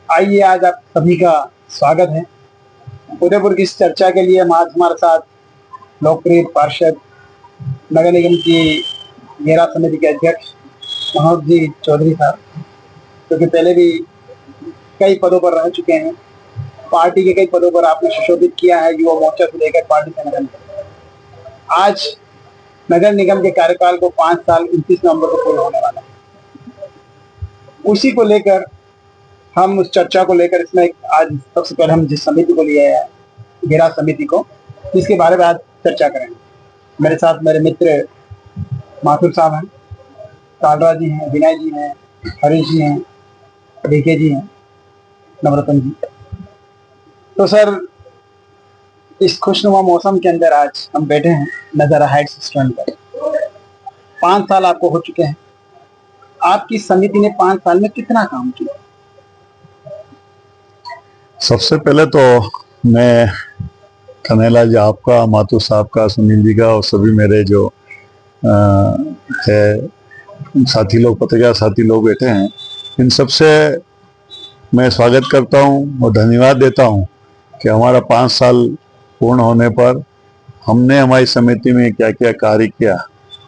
आइए, आज आप सभी का स्वागत है। उदयपुर की इस चर्चा के लिए आज हमारे साथ लोकप्रिय पार्षद, नगर निगम की गेरा समिति के अध्यक्ष मनोज जी चौधरी साहब, जो कि पहले भी कई पदों पर रह चुके हैं। पार्टी के कई पदों पर आपने सुशोभित किया है, युवा मोर्चा से लेकर पार्टी संगठन तक। आज नगर निगम के कार्यकाल को 5 साल 29 नवंबर को पूर्ण होने वाला है। उसी को लेकर हम उस चर्चा को लेकर इसमें आज सबसे पहले हम जिस समिति को लिया है, गेरा समिति को, इसके बारे में आज चर्चा करेंगे। मेरे साथ मेरे मित्र माथुर साहब हैं, कालरा जी हैं, विनय जी हैं, हरीश जी हैं, डीके जी हैं, नवरत्न जी। तो सर, इस खुशनुमा मौसम के अंदर आज हम बैठे हैं नजारा हाइट्स रेस्टोरेंट पर। 5 साल आपको हो चुके हैं। आपकी समिति ने 5 साल में कितना काम किया? सबसे पहले तो मैं कन्हैया जी आपका, माथुर साहब का, सुनील जी का और सभी मेरे जो है साथी लोग, पत्रकार साथी लोग बैठे हैं, इन सबसे मैं स्वागत करता हूं और धन्यवाद देता हूं कि हमारा 5 साल पूर्ण होने पर हमने हमारी समिति में क्या क्या कार्य किया,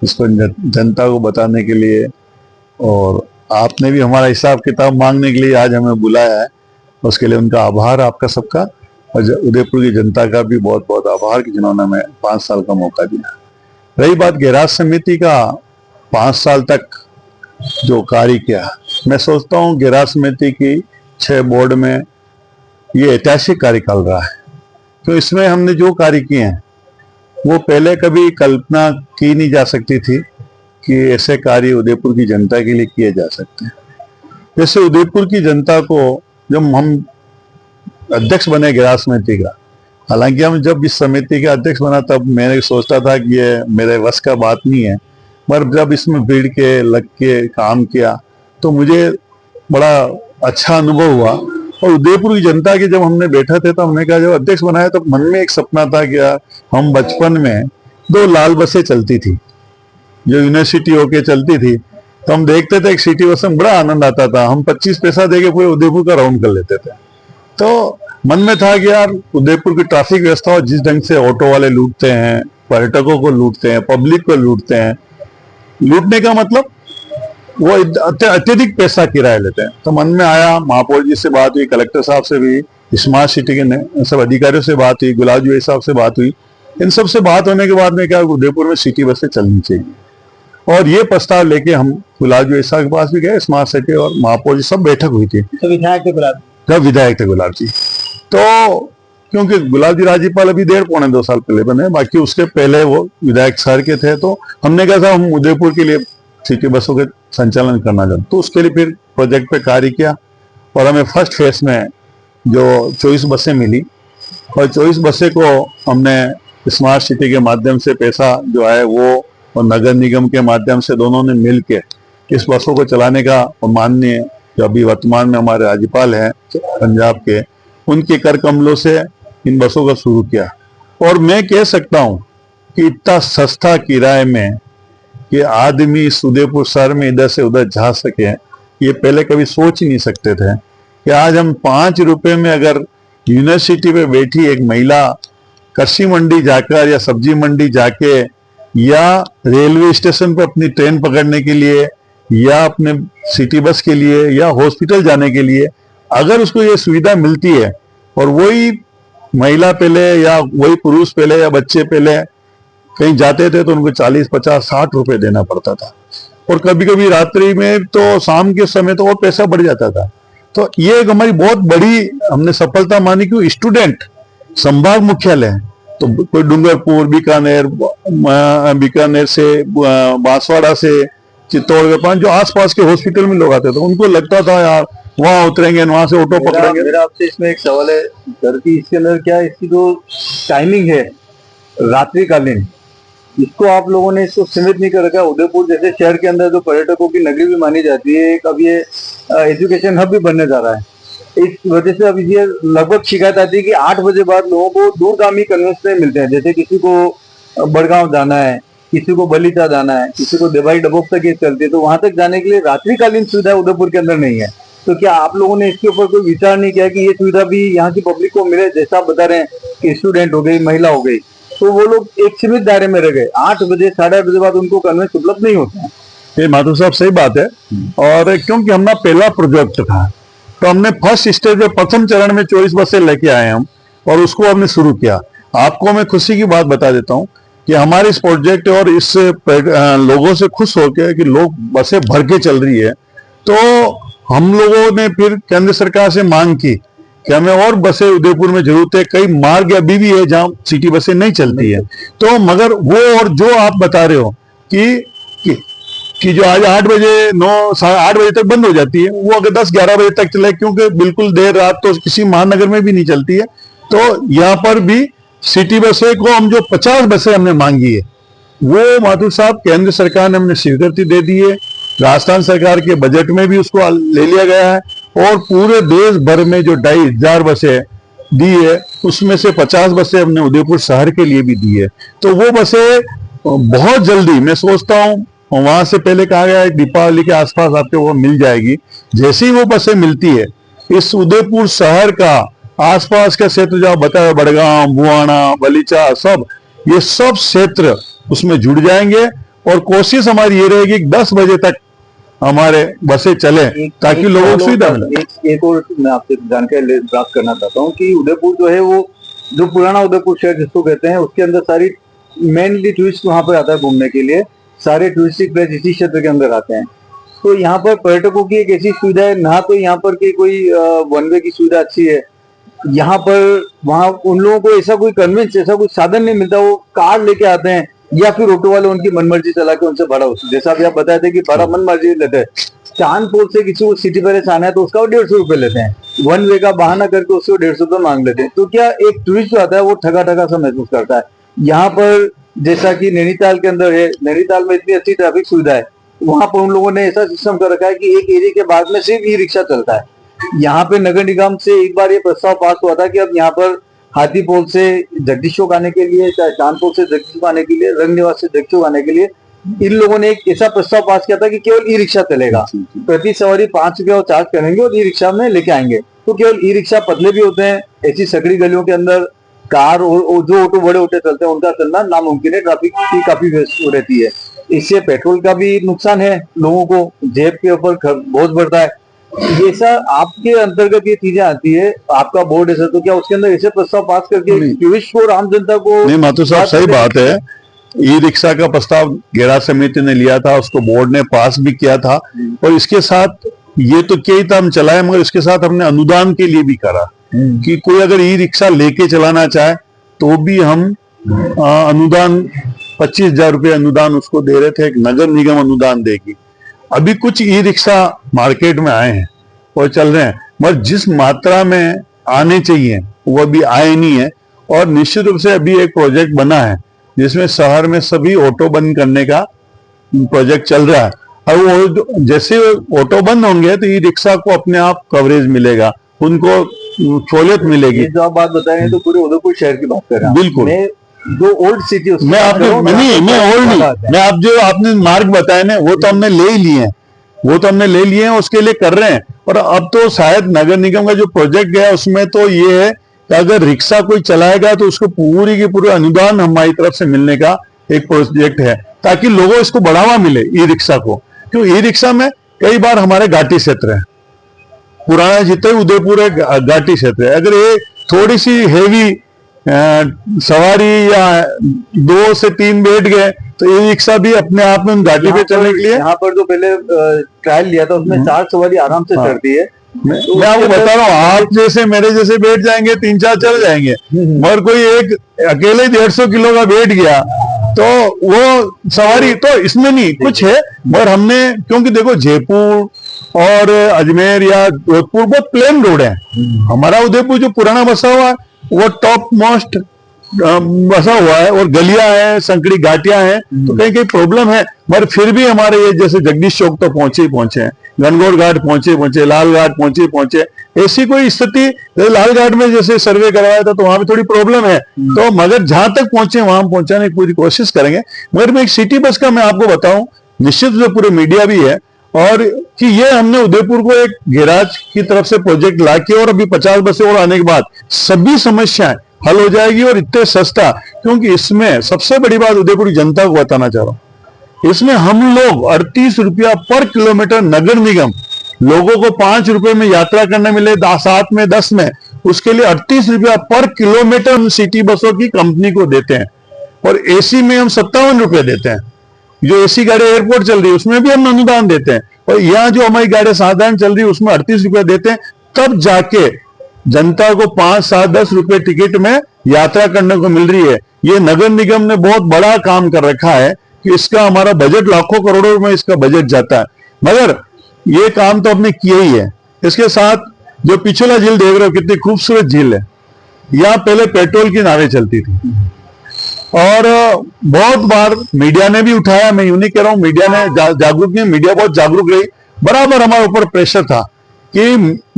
इसको जनता को बताने के लिए, और आपने भी हमारा हिसाब किताब मांगने के लिए आज हमें बुलाया है। उसके लिए उनका आभार आपका सबका, और उदयपुर की जनता का भी बहुत बहुत आभार कि जिन्होंने हमें 5 साल का मौका दिया। रही बात गेरा समिति का 5 साल तक जो कार्य किया, मैं सोचता हूँ गेरा समिति की 6 बोर्ड में ये ऐतिहासिक कार्यकाल रहा है। तो इसमें हमने जो कार्य किए हैं वो पहले कभी कल्पना की नहीं जा सकती थी कि ऐसे कार्य उदयपुर की जनता के लिए किए जा सकते हैं। जैसे उदयपुर की जनता को, जब हम अध्यक्ष बने गेरा समिति का, हालांकि हम जब इस समिति के अध्यक्ष बना तब मैंने सोचता था कि ये मेरे वश का बात नहीं है, पर जब इसमें भिड़ के लग के काम किया तो मुझे बड़ा अच्छा अनुभव हुआ। और उदयपुर की जनता के जब हमने बैठा थे तो हमने कहा, जब अध्यक्ष बनाया तो मन में एक सपना था कि हम बचपन में 2 लाल बसें चलती थी जो यूनिवर्सिटी होके चलती थी, तो हम देखते थे एक सिटी बस में बड़ा आनंद आता था। हम 25 पैसा देके पूरे उदयपुर का राउंड कर लेते थे। तो मन में था कि यार उदयपुर की ट्रैफिक व्यवस्था और जिस ढंग से ऑटो वाले लूटते हैं, पर्यटकों को लूटते हैं, पब्लिक को लूटते हैं, लूटने का मतलब वो अत्यधिक पैसा किराया लेते हैं। तो मन में आया, महापौर जी से बात हुई, कलेक्टर साहब से भी, स्मार्ट सिटी के सब अधिकारियों से बात हुई, गुलाब जी साहब से बात हुई। इन सब से बात होने के बाद में क्या, उदयपुर में सिटी बसें चलनी चाहिए, और ये प्रस्ताव लेके हम गुलाब जी साहब के पास भी गए, स्मार्ट सिटी, और महापौर जी सब बैठक हुई थी। तो विधायक थे गुलाब, जब विधायक थे गुलाब जी, तो क्योंकि गुलाब जी राज्यपाल अभी 1.5-2 साल पहले बने, बाकी उसके पहले वो विधायक शहर के थे, तो हमने कहा था हम उदयपुर के लिए सिटी बसों के संचालन करना चाहते, तो उसके लिए फिर प्रोजेक्ट पे कार्य किया, और हमें फर्स्ट फेज में जो 24 बसें मिली, और 24 बसें को हमने स्मार्ट सिटी के माध्यम से पैसा जो है वो, और नगर निगम के माध्यम से दोनों ने मिल के इस बसों को चलाने का, और माननीय जो अभी वर्तमान में हमारे राज्यपाल हैं पंजाब के, उनके कर कमलों से इन बसों का शुरू किया। और मैं कह सकता हूं कि इतना सस्ता किराए में कि आदमी उदयपुर शहर में इधर से उधर जा सके, ये पहले कभी सोच ही नहीं सकते थे कि आज हम 5 रुपए में अगर यूनिवर्सिटी पे बैठी एक महिला कृषि मंडी जाकर या सब्जी मंडी जाके या रेलवे स्टेशन पर अपनी ट्रेन पकड़ने के लिए या अपने सिटी बस के लिए या हॉस्पिटल जाने के लिए अगर उसको ये सुविधा मिलती है, और वही महिला पहले या वही पुरुष पहले या बच्चे पहले कहीं जाते थे तो उनको 40, 50, 60 रुपए देना पड़ता था, और कभी कभी रात्रि में तो शाम के समय तो और पैसा बढ़ जाता था। तो ये एक हमारी बहुत बड़ी हमने सफलता मानी कि स्टूडेंट संभाग मुख्यालय है, तो कोई डूंगरपुर, बीकानेर से, बांसवाड़ा से, चित्तौड़गढ़, जो आसपास के हॉस्पिटल में लोग आते थे, उनको लगता था यार वहां उतरेंगे, वहां से ऑटो पकड़ेंगे। मेरा आपसे इसमें एक सवाल है सर कि इसके अंदर क्या इसकी जो टाइमिंग है रात्रिकालीन, इसको आप लोगों ने इसको सीमित नहीं कर रखा। उदयपुर जैसे शहर के अंदर जो पर्यटकों की नगरी भी मानी जाती है, अब ये एजुकेशन हब भी बनने जा रहा है, इस वजह से अब ये लगभग शिकायत आती है कि 8 बजे बाद लोगों को दूरगामी कन्वेंस मिलते हैं। जैसे किसी को बड़गांव जाना है, किसी को बलीचा जाना है, किसी को देवाई डबोक तक ये चलती है, तो वहां तक जाने के लिए रात्रिकालीन सुविधा उदयपुर के अंदर नहीं है। तो क्या आप लोगों ने इसके ऊपर कोई विचार नहीं किया कि ये सुविधा भी यहाँ की पब्लिक को मिले? जैसा आप बता रहे हैं कि स्टूडेंट हो गई, महिला हो गई, तो वो लोग एक सीमित दायरे में रह गए। 8 बजे 8:30 बजे बाद उनको कन्वेंस उपलब्ध नहीं होते हैं। ये माधव साहब सही बात है। और क्योंकि हमारा पहला प्रोजेक्ट था, तो हमने फर्स्ट स्टेज में प्रथम चरण में 24 बसें लेके आए हम, और उसको हमने शुरू किया। आपको मैं खुशी की बात बता देता हूँ कि हमारे इस प्रोजेक्ट और इस लोगों से खुश होकर कि लोग बसें भर के चल रही है, तो हम लोगों ने फिर केंद्र सरकार से मांग की कि हमें और बसें उदयपुर में जरूरत है। कई मार्ग अभी भी है जहां सिटी बसें नहीं चलती है, तो मगर वो और जो आप बता रहे हो कि जो आज 8 बजे 8 बजे तक बंद हो जाती है, वो अगर 10-11 बजे तक चले, क्योंकि बिल्कुल देर रात तो किसी महानगर में भी नहीं चलती है, तो यहाँ पर भी सिटी बसें को हम जो 50 बसें हमने मांगी है, वो माथुर साहब केंद्र सरकार ने हमने स्वीकृति दे दी है। राजस्थान सरकार के बजट में भी उसको ले लिया गया है, और पूरे देश भर में जो 2,500 बसें दी है, उसमें से 50 बसें हमने उदयपुर शहर के लिए भी दी है। तो वो बसें बहुत जल्दी, मैं सोचता हूँ वहां से पहले कहा गया है दीपावली के आसपास आपको वो मिल जाएगी। जैसे ही वो बसें मिलती है, इस उदयपुर शहर का आसपास का क्षेत्र जो बताया, बड़गांव, बुआना, बलीचा, सब ये सब क्षेत्र उसमें जुड़ जाएंगे। और कोशिश हमारी ये रहेगी कि 10 बजे तक हमारे बसें चले, ताकि लोगों को सुविधा मिले। एक और मैं आपसे जानकारी प्राप्त करना चाहता हूँ कि उदयपुर जो है, वो जो पुराना उदयपुर शहर जिसको कहते हैं, उसके अंदर सारी मेनली टूरिस्ट वहां पर आता है घूमने के लिए। सारे टूरिस्टिक प्लेस इसी क्षेत्र के अंदर आते हैं। तो यहाँ पर पर्यटकों की एक ऐसी सुविधा है ना, तो यहाँ पर की कोई वन वे की सुविधा अच्छी है यहाँ पर, वहाँ उन लोगों को ऐसा कोई कन्वेंस, ऐसा कोई साधन नहीं मिलता। वो कार लेके आते हैं या फिर ऑटो वाले उनकी मनमर्जी चला के उनसे भाड़ा होता है। जैसा अभी आप बताए थे कि भाड़ा मनमर्जी लेते हैं। चांदपुर से किसी को सिटी पैलेस आना है तो उसका 150 रुपए लेते हैं, वन वे का बहाना करके उससे 150 रुपए मांग लेते हैं। तो क्या एक टूरिस्ट जो आता है वो ठगा ठगा सा महसूस करता है। यहाँ पर जैसा कि नैनीताल के अंदर है, नैनीताल में इतनी अच्छी ट्रैफिक सुविधा है, वहां पर उन लोगों ने ऐसा सिस्टम कर रखा है कि एक एरिया के बाद में सिर्फ ई रिक्शा चलता है। यहाँ पे नगर निगम से एक बार ये प्रस्ताव पास हुआ था कि अब यहाँ पर हाथीपोल से जगदीशोक आने के लिए, चाहे चांदपुर से जगदीशोक आने के लिए, रंगनिवास से जगदीशोक आने के लिए, इन लोगों ने एक ऐसा प्रस्ताव पास किया था कि केवल ई रिक्शा चलेगा। प्रति सवारी 5 रुपया चार्ज करेंगे और ई रिक्शा में लेके आएंगे। तो केवल ई रिक्शा पतले भी होते हैं, ऐसी सकड़ी गलियों के अंदर कार और जो ऑटो बड़े ऑटो चलते हैं उनका चलना नामुमकिन है। ट्रैफिक की काफी व्यस्त रहती है। इससे पेट्रोल का भी नुकसान है, लोगों को जेब के ऊपर बोझ बढ़ता है। ये सर आपके अंतर्गत ये चीजें आती है, आपका बोर्ड है सर, तो क्या उसके अंदर ऐसे प्रस्ताव पास करके टूरिस्ट को, आम जनता को? नहीं माथुर साहब सही बात है। ई रिक्शा का प्रस्ताव गेरा समिति ने लिया था, उसको बोर्ड ने पास भी किया था, और इसके साथ ये तो क्या ही था हम चलाए, मगर इसके साथ हमने अनुदान के लिए भी करा कि कोई अगर ई रिक्शा लेके चलाना चाहे तो भी हम अनुदान 25,000 रुपये अनुदान उसको दे रहे थे। एक नगर निगम अनुदान देगी। अभी कुछ ई रिक्शा मार्केट में आए हैं और चल रहे हैं, मगर जिस मात्रा में आने चाहिए वो अभी आए नहीं है। और निश्चित रूप से अभी एक प्रोजेक्ट बना है जिसमें शहर में सभी ऑटो बंद करने का प्रोजेक्ट चल रहा है। और वो जैसे ऑटो बंद होंगे तो ई रिक्शा को अपने आप कवरेज मिलेगा, उनको सहूलियत मिलेगी। जो आप बात बताए हैं तो पूरे उदयपुर शहर की बात कर रहे हैं। बिल्कुल, जो ओल्ड सिटी, मैं आपने मैं ओल्ड नहीं, मैं आप जो आपने मार्ग बताए ना वो तो हमने ले ही लिए हैं, वो तो हमने ले लिए हैं, उसके लिए कर रहे हैं। और अब तो शायद नगर निगम का जो प्रोजेक्ट गया उसमें तो ये है कि अगर रिक्शा कोई चलाएगा तो उसको पूरी की पूरी अनुदान हमारी तरफ से मिलने का एक प्रोजेक्ट है, ताकि लोगों इसको बढ़ावा मिले ई रिक्शा को। क्यों ई रिक्शा में कई बार हमारे घाटी क्षेत्र है, पुराना जितना ही उदयपुर है घाटी क्षेत्र है, अगर ये थोड़ी सी हेवी सवारी या 2 से 3 बैठ गए तो ई रिक्शा भी अपने आप में घाटी पे चलने के लिए। यहाँ पर जो पहले ट्रायल लिया था उसमें 4 सवारी आराम से चढ़ती है। मैं आपको बता रहा हूँ, आप जैसे मेरे जैसे बैठ जाएंगे 3-4 चल जाएंगे, मगर कोई एक अकेले 150 किलो का बैठ गया तो वो सवारी तो इसमें नहीं कुछ है। मगर हमने, क्योंकि देखो जयपुर और अजमेर या जोधपुर बहुत प्लेन रोड है, हमारा उदयपुर जो पुराना बसा हुआ है वो टॉप मोस्ट बसा हुआ है, और गलियां हैं, संकड़ी घाटियां हैं, तो कहीं कहीं प्रॉब्लम है। मगर फिर भी हमारे ये जैसे जगदीश चौक तो पहुंचे ही पहुंचे हैं, गनगौर घाट पहुंचे, लाल घाट पहुंचे, ऐसी कोई स्थिति लाल घाट में जैसे सर्वे करवाया था तो वहां भी थोड़ी प्रॉब्लम है। तो मगर जहां तक पहुंचे वहां पहुंचाने की पूरी कोशिश करेंगे। मगर मैं एक सिटी बस का मैं आपको बताऊं, निश्चित जो पूरे मीडिया भी है और कि ये हमने उदयपुर को एक गैराज की तरफ से प्रोजेक्ट लाके और अभी 50 बसें और आने के बाद सभी समस्याएं हल हो जाएगी और इतने सस्ता, क्योंकि इसमें सबसे बड़ी बात उदयपुर की जनता को बताना चाह रहा हूं, इसमें हम लोग 38 रुपया पर किलोमीटर नगर निगम लोगों को 5 रुपए में यात्रा करने मिले 7 में 10 में, उसके लिए 38 रुपया पर किलोमीटर हम सिटी बसों की कंपनी को देते हैं और एसी में हम 57 रुपए देते हैं। जो एसी गाड़ी एयरपोर्ट चल रही है उसमें भी हम अनुदान देते हैं और यहाँ जो हमारी गाड़ी साधारण चल रही है उसमें 38 रुपए देते हैं। तब जाके जनता को 5, 7, 10 रुपए टिकट में यात्रा करने को मिल रही है। ये नगर निगम ने बहुत बड़ा काम कर रखा है कि इसका हमारा बजट लाखों करोड़ों में इसका बजट जाता है, मगर ये काम तो हमने किया ही है। इसके साथ जो पिछला झील देख रहे हो कितनी खूबसूरत झील है, यहाँ पहले पेट्रोल की नावें चलती थी और बहुत बार मीडिया ने भी उठाया, मैं यूं नहीं कह रहा हूं मीडिया ने जागरूक नहीं, मीडिया बहुत जागरूक रही, बराबर हमारे ऊपर प्रेशर था कि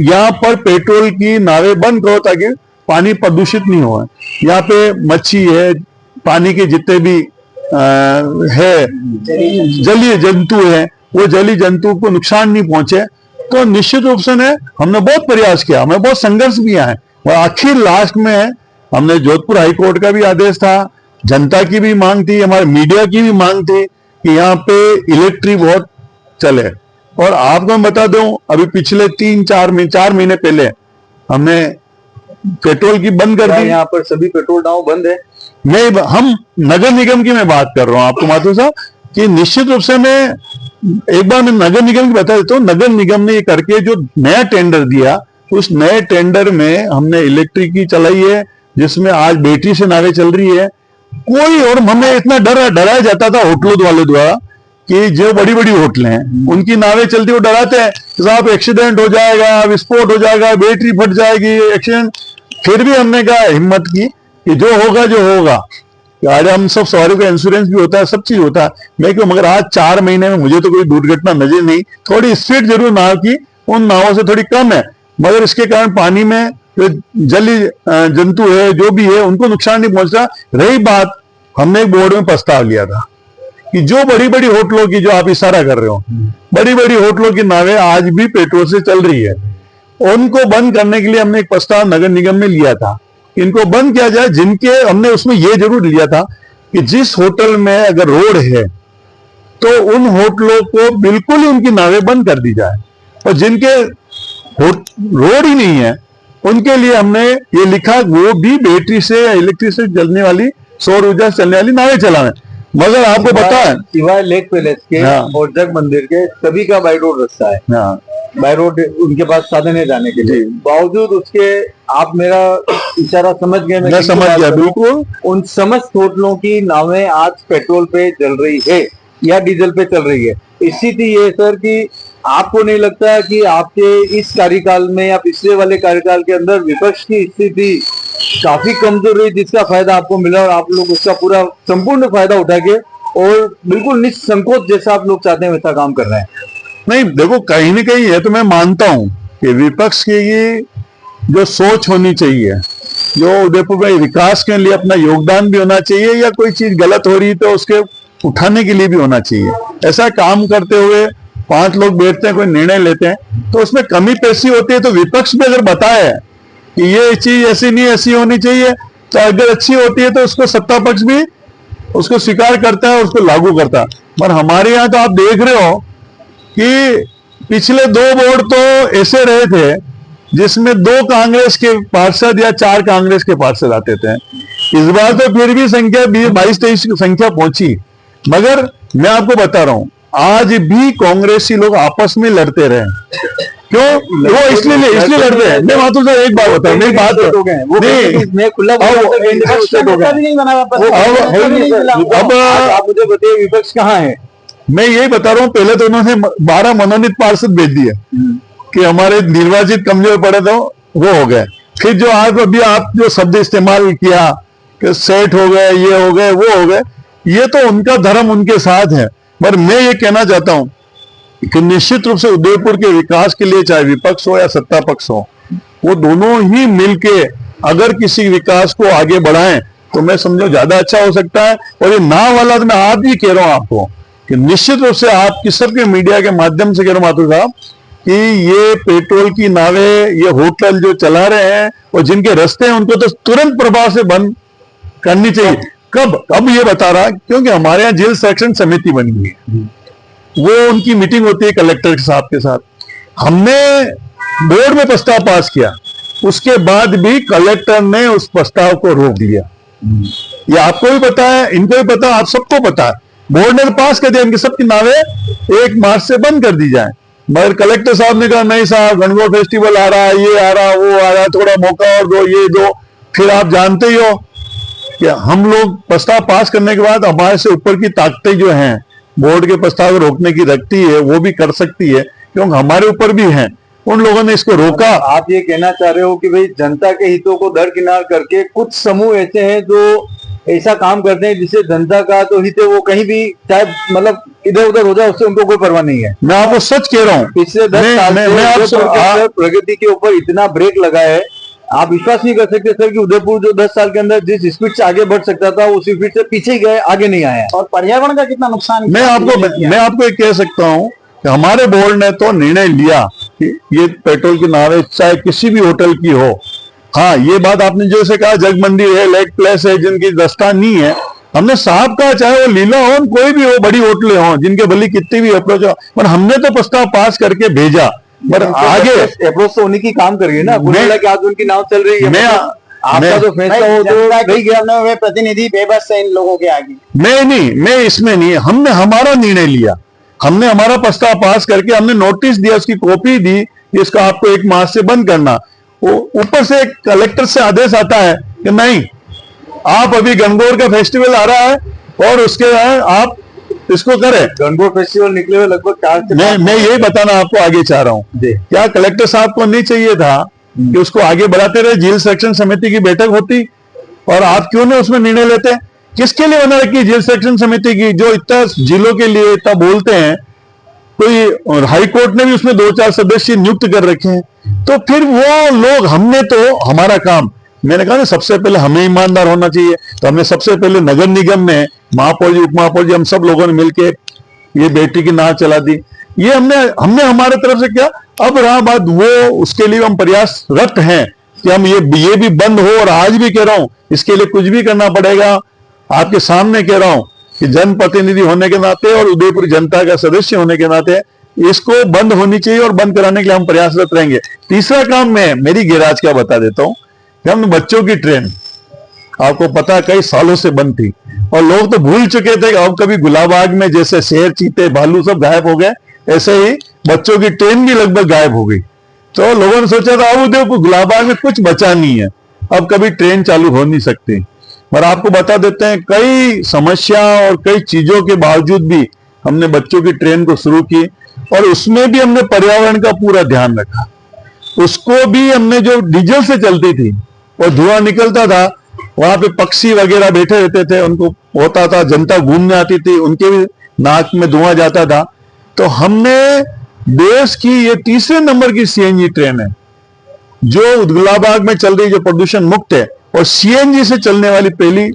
यहाँ पर पेट्रोल की नावें बंद करो ताकि पानी प्रदूषित नहीं हो। यहाँ पे मच्छी है, पानी के जितने भी है जलीय जंतु है, वो जलीय जंतु को नुकसान नहीं पहुंचे। तो निश्चित रूप से हमने बहुत प्रयास किया, हमें बहुत संघर्ष भी है और आखिर लास्ट में हमने जोधपुर हाईकोर्ट का भी आदेश था, जनता की भी मांग थी, हमारे मीडिया की भी मांग थी कि यहाँ पे इलेक्ट्रिक बहुत चले। और आपको मैं बता दूं, अभी पिछले 3-4 महीने पहले हमने पेट्रोल की बंद कर दी। यहाँ पर सभी पेट्रोल डाउन बंद है। हम नगर निगम की मैं बात कर रहा हूं आपको माथुर साहब कि निश्चित रूप से मैं एक बार मैं नगर निगम की बता देता हूँ। नगर निगम ने ये करके जो नया टेंडर दिया, उस नए टेंडर में हमने इलेक्ट्रिक की चलाई है, जिसमें आज बैटरी से नावें चल रही है। कोई और हमें इतना डराया जाता था होटलों वाले द्वारा कि जो बड़ी बड़ी होटलें हैं उनकी नावें चलती, वो डराते हैं साहब एक्सीडेंट हो जाएगा, विस्फोट हो जाएगा, बैटरी फट जाएगी, एक्सीडेंट। फिर भी हमने कहा हिम्मत की कि जो होगा जो होगा, आज हम सब सवारियों का इंश्योरेंस भी होता है, सब चीज होता है। मैं क्यों, मगर आज 4 महीने में मुझे तो कोई दुर्घटना नजर नहीं। थोड़ी स्पीड जरूर नाव की उन नावों से थोड़ी कम है, मगर इसके कारण पानी में जो जलीय जंतु है जो भी है उनको नुकसान नहीं पहुंचता। रही बात, हमने एक बोर्ड में प्रस्ताव लिया था कि जो बड़ी बड़ी होटलों की, जो आप इशारा कर रहे हो, बड़ी बड़ी होटलों की नावें आज भी पेट्रोल से चल रही है, उनको बंद करने के लिए हमने एक प्रस्ताव नगर निगम में लिया था। इनको बंद किया जाए, जिनके हमने उसमें यह जरूर लिया था कि जिस होटल में अगर रोड है तो उन होटलों को बिल्कुल ही उनकी नावें बंद कर दी जाए, और जिनके रोड ही नहीं है उनके लिए हमने ये लिखा वो भी बैटरी से या इलेक्ट्रिक से चलने वाली, सौर ऊर्जा से चलने वाली नावें चलाएं। मगर आपको पता है सिवाय लेक पैलेस के और जग मंदिर के सभी का बाई रोड रास्ता है। बाय रोड उनके पास साधन है जाने के लिए, बावजूद उसके आप मेरा इशारा समझ गए। मैं समझ गया बिल्कुल। उन समस्त होटलों की नावें आज पेट्रोल पे चल रही है या डीजल पे चल रही है। स्थिति ये सर कि आपको नहीं लगता कि आपके इस कार्यकाल में या पिछले वाले कार्यकाल के अंदर विपक्ष की स्थिति काफी कमजोर रही, जिसका फायदा आपको मिला और आप लोग उसका पूरा संपूर्ण फायदा उठा के और बिल्कुल निसंकोच जैसा आप लोग चाहते हैं वैसा काम कर रहे हैं? नहीं देखो, कहीं ना कहीं है तो मैं मानता हूं कि विपक्ष की ये जो सोच होनी चाहिए, जो उदयपुर में विकास के लिए अपना योगदान भी होना चाहिए, या कोई चीज गलत हो रही तो उसके उठाने के लिए भी होना चाहिए। ऐसा काम करते हुए 5 लोग बैठते हैं, कोई निर्णय लेते हैं तो उसमें कमी पेशी होती है, तो विपक्ष भी अगर बताए कि ये चीज ऐसी नहीं ऐसी होनी चाहिए, तो अगर अच्छी होती है तो उसको सत्ता पक्ष भी उसको स्वीकार करता है, उसको लागू करता है। पर हमारे यहाँ तो आप देख रहे हो कि पिछले 2 बोर्ड तो ऐसे रहे थे जिसमें 2 कांग्रेस के पार्षद या 4 कांग्रेस के पार्षद आते थे। इस बार तो फिर भी संख्या 22-23 की संख्या पहुंची, मगर मैं आपको बता रहा हूं आज भी कांग्रेसी लोग आपस में लड़ते रहे। क्यों? वो इसलिए लड़ते हैं। मैं माथुर साहब एक बात बताऊं, मेरी बात अब आप मुझे बताइए विपक्ष कहाँ है? मैं यही बता रहा हूँ, पहले तो उन्होंने 12 मनोनीत पार्षद भेज दिए कि हमारे निर्वाचित कमजोर पड़े तो वो हो गए। फिर जो आज अभी आप जो शब्द इस्तेमाल किया कि सेठ हो गए, ये हो गए, वो हो गए, ये तो उनका धर्म उनके साथ है। पर मैं ये कहना चाहता हूं कि निश्चित रूप से उदयपुर के विकास के लिए चाहे विपक्ष हो या सत्ता पक्ष हो, वो दोनों ही मिलके अगर किसी विकास को आगे बढ़ाएं तो मैं समझो ज्यादा अच्छा हो सकता है। और ये नाव वाला तो मैं आज भी कह रहा हूं आपको कि निश्चित रूप से आपकी सबके मीडिया के माध्यम से कह रहा हूं माथुर साहब कि ये पेट्रोल की नावें, ये होटल जो चला रहे हैं और जिनके रास्ते हैं उनको तो तुरंत प्रभाव से बंद करनी चाहिए। कब? अब ये बता रहा, क्योंकि हमारे यहाँ जेल सेक्शन समिति बनी हुई है, वो उनकी मीटिंग होती है कलेक्टर साहब के साथ। हमने बोर्ड में प्रस्ताव पास किया, उसके बाद भी कलेक्टर ने उस प्रस्ताव को रोक दिया। ये आपको भी पता है, इनको भी पता है, आप सबको पता है। बोर्ड ने पास कर दिया इनकी सबकी नावें 1 मार्च से बंद कर दी जाए, मगर कलेक्टर साहब ने कहा नहीं साहब, गणगौर फेस्टिवल आ रहा है, ये आ रहा, वो आ रहा, थोड़ा मौका और दो, ये दो। फिर आप जानते ही हो कि हम लोग प्रस्ताव पास करने के बाद हमारे से ऊपर की ताकतें जो हैं बोर्ड के प्रस्ताव को रोकने की रखती है, वो भी कर सकती है, क्योंकि हमारे ऊपर भी हैं। उन लोगों ने इसको रोका। आप ये कहना चाह रहे हो कि भाई जनता के हितों को दरकिनार करके कुछ समूह ऐसे हैं जो ऐसा काम करते हैं जिससे जनता का तो हित है वो कहीं भी चाहे मतलब इधर उधर हो जाए, उससे उनको कोई परवाह नहीं है। मैं आपको सच कह रहा हूँ, पिछले 10 साल से प्रगति के ऊपर इतना ब्रेक लगा है, आप विश्वास नहीं कर सकते सर कि उदयपुर जो 10 साल के अंदर जिस स्पीड से आगे बढ़ सकता था उसी स्पीड से पीछे ही गए, आगे नहीं आया। और पर्यावरण का कितना नुकसान। मैं आपको एक कह सकता हूँ कि हमारे बोर्ड ने तो निर्णय लिया कि ये पेट्रोल की नावें चाहे किसी भी होटल की हो। हाँ, ये बात आपने जैसे कहा जग मंदिर है, लेक प्लेस है, जिनकी रास्ता नहीं है, हमने साहब कहा चाहे वो लीला हो, कोई भी हो, बड़ी होटलें हो, जिनके भली कितनी भी अप्रोच हो, पर हमने तो प्रस्ताव पास करके भेजा। पर आगे अप्रोच तो उन्हीं की काम कर रही है ना, कि आज उनकी नाव चल रही है। आपका जो फैसला हो तो वे प्रतिनिधि बेबस है इन लोगों के आगे। मैं इसमें नहीं, हमने हमारा निर्णय लिया, हमने हमारा प्रस्ताव पास करके हमने नोटिस दिया, उसकी कॉपी दी, इसका आपको 1 मार्च से बंद करना। वो ऊपर से कलेक्टर से आदेश आता है कि नहीं, आप अभी गणगौर का फेस्टिवल आ रहा है और उसके बाद आप इसको करें। गणगौर फेस्टिवल निकले हुए लगभग 4 से मैं यही बताना आपको आगे चाह रहा हूँ, क्या कलेक्टर साहब को नहीं चाहिए था कि उसको आगे बढ़ाते रहे, जेल सेक्शन समिति की बैठक होती और आप क्यों नहीं उसमें निर्णय लेते? किसके लिए बना रखी जेल सेक्शन समिति की, जो इतना जिलों के लिए इतना बोलते हैं? कोई हाई कोर्ट ने भी उसमें 2-4 सदस्य नियुक्त कर रखे हैं। तो फिर वो लोग, हमने तो हमारा काम, मैंने कहा ना सबसे पहले हमें ईमानदार होना चाहिए, तो हमने सबसे पहले नगर निगम में महापौर जी, उप महापौर जी, हम सब लोगों ने मिलके ये बेटी की नाव चला दी। ये हमने हमारे तरफ से किया। अब रहा बात वो, उसके लिए हम प्रयासरत हैं कि हम ये भी बंद हो, और आज भी कह रहा हूं इसके लिए कुछ भी करना पड़ेगा। आपके सामने कह रहा हूं कि जनप्रतिनिधि होने के नाते और उदयपुर जनता का सदस्य होने के नाते इसको बंद होनी चाहिए और बंद कराने के लिए हम प्रयासरत रहेंगे। तीसरा काम मैं मेरी गैराज का बता देता हूं कि हम बच्चों की ट्रेन, आपको पता कई सालों से बंद थी और लोग तो भूल चुके थे कि अब कभी गुलाबाग में जैसे शेर, चीते, भालू सब गायब हो गए, ऐसे ही बच्चों की ट्रेन भी लगभग गायब हो गई। तो लोगों ने सोचा था अब उदयपुर गुलाबाग में कुछ बचा नहीं है, अब कभी ट्रेन चालू हो नहीं सकती। पर आपको बता देते हैं कई समस्या और कई चीजों के बावजूद भी हमने बच्चों की ट्रेन को शुरू की और उसमें भी हमने पर्यावरण का पूरा ध्यान रखा। उसको भी हमने, जो डीजल से चलती थी और धुआं निकलता था, वहां पे पक्षी वगैरह बैठे रहते थे, उनको होता था, जनता घूमने आती थी, उनके भी नाक में धुआं जाता था। तो हमने देश की ये 3रे नंबर की सीएनजी ट्रेन है जो गुलाबाग में चल रही, जो प्रदूषण मुक्त है और सीएनजी से चलने वाली पहली,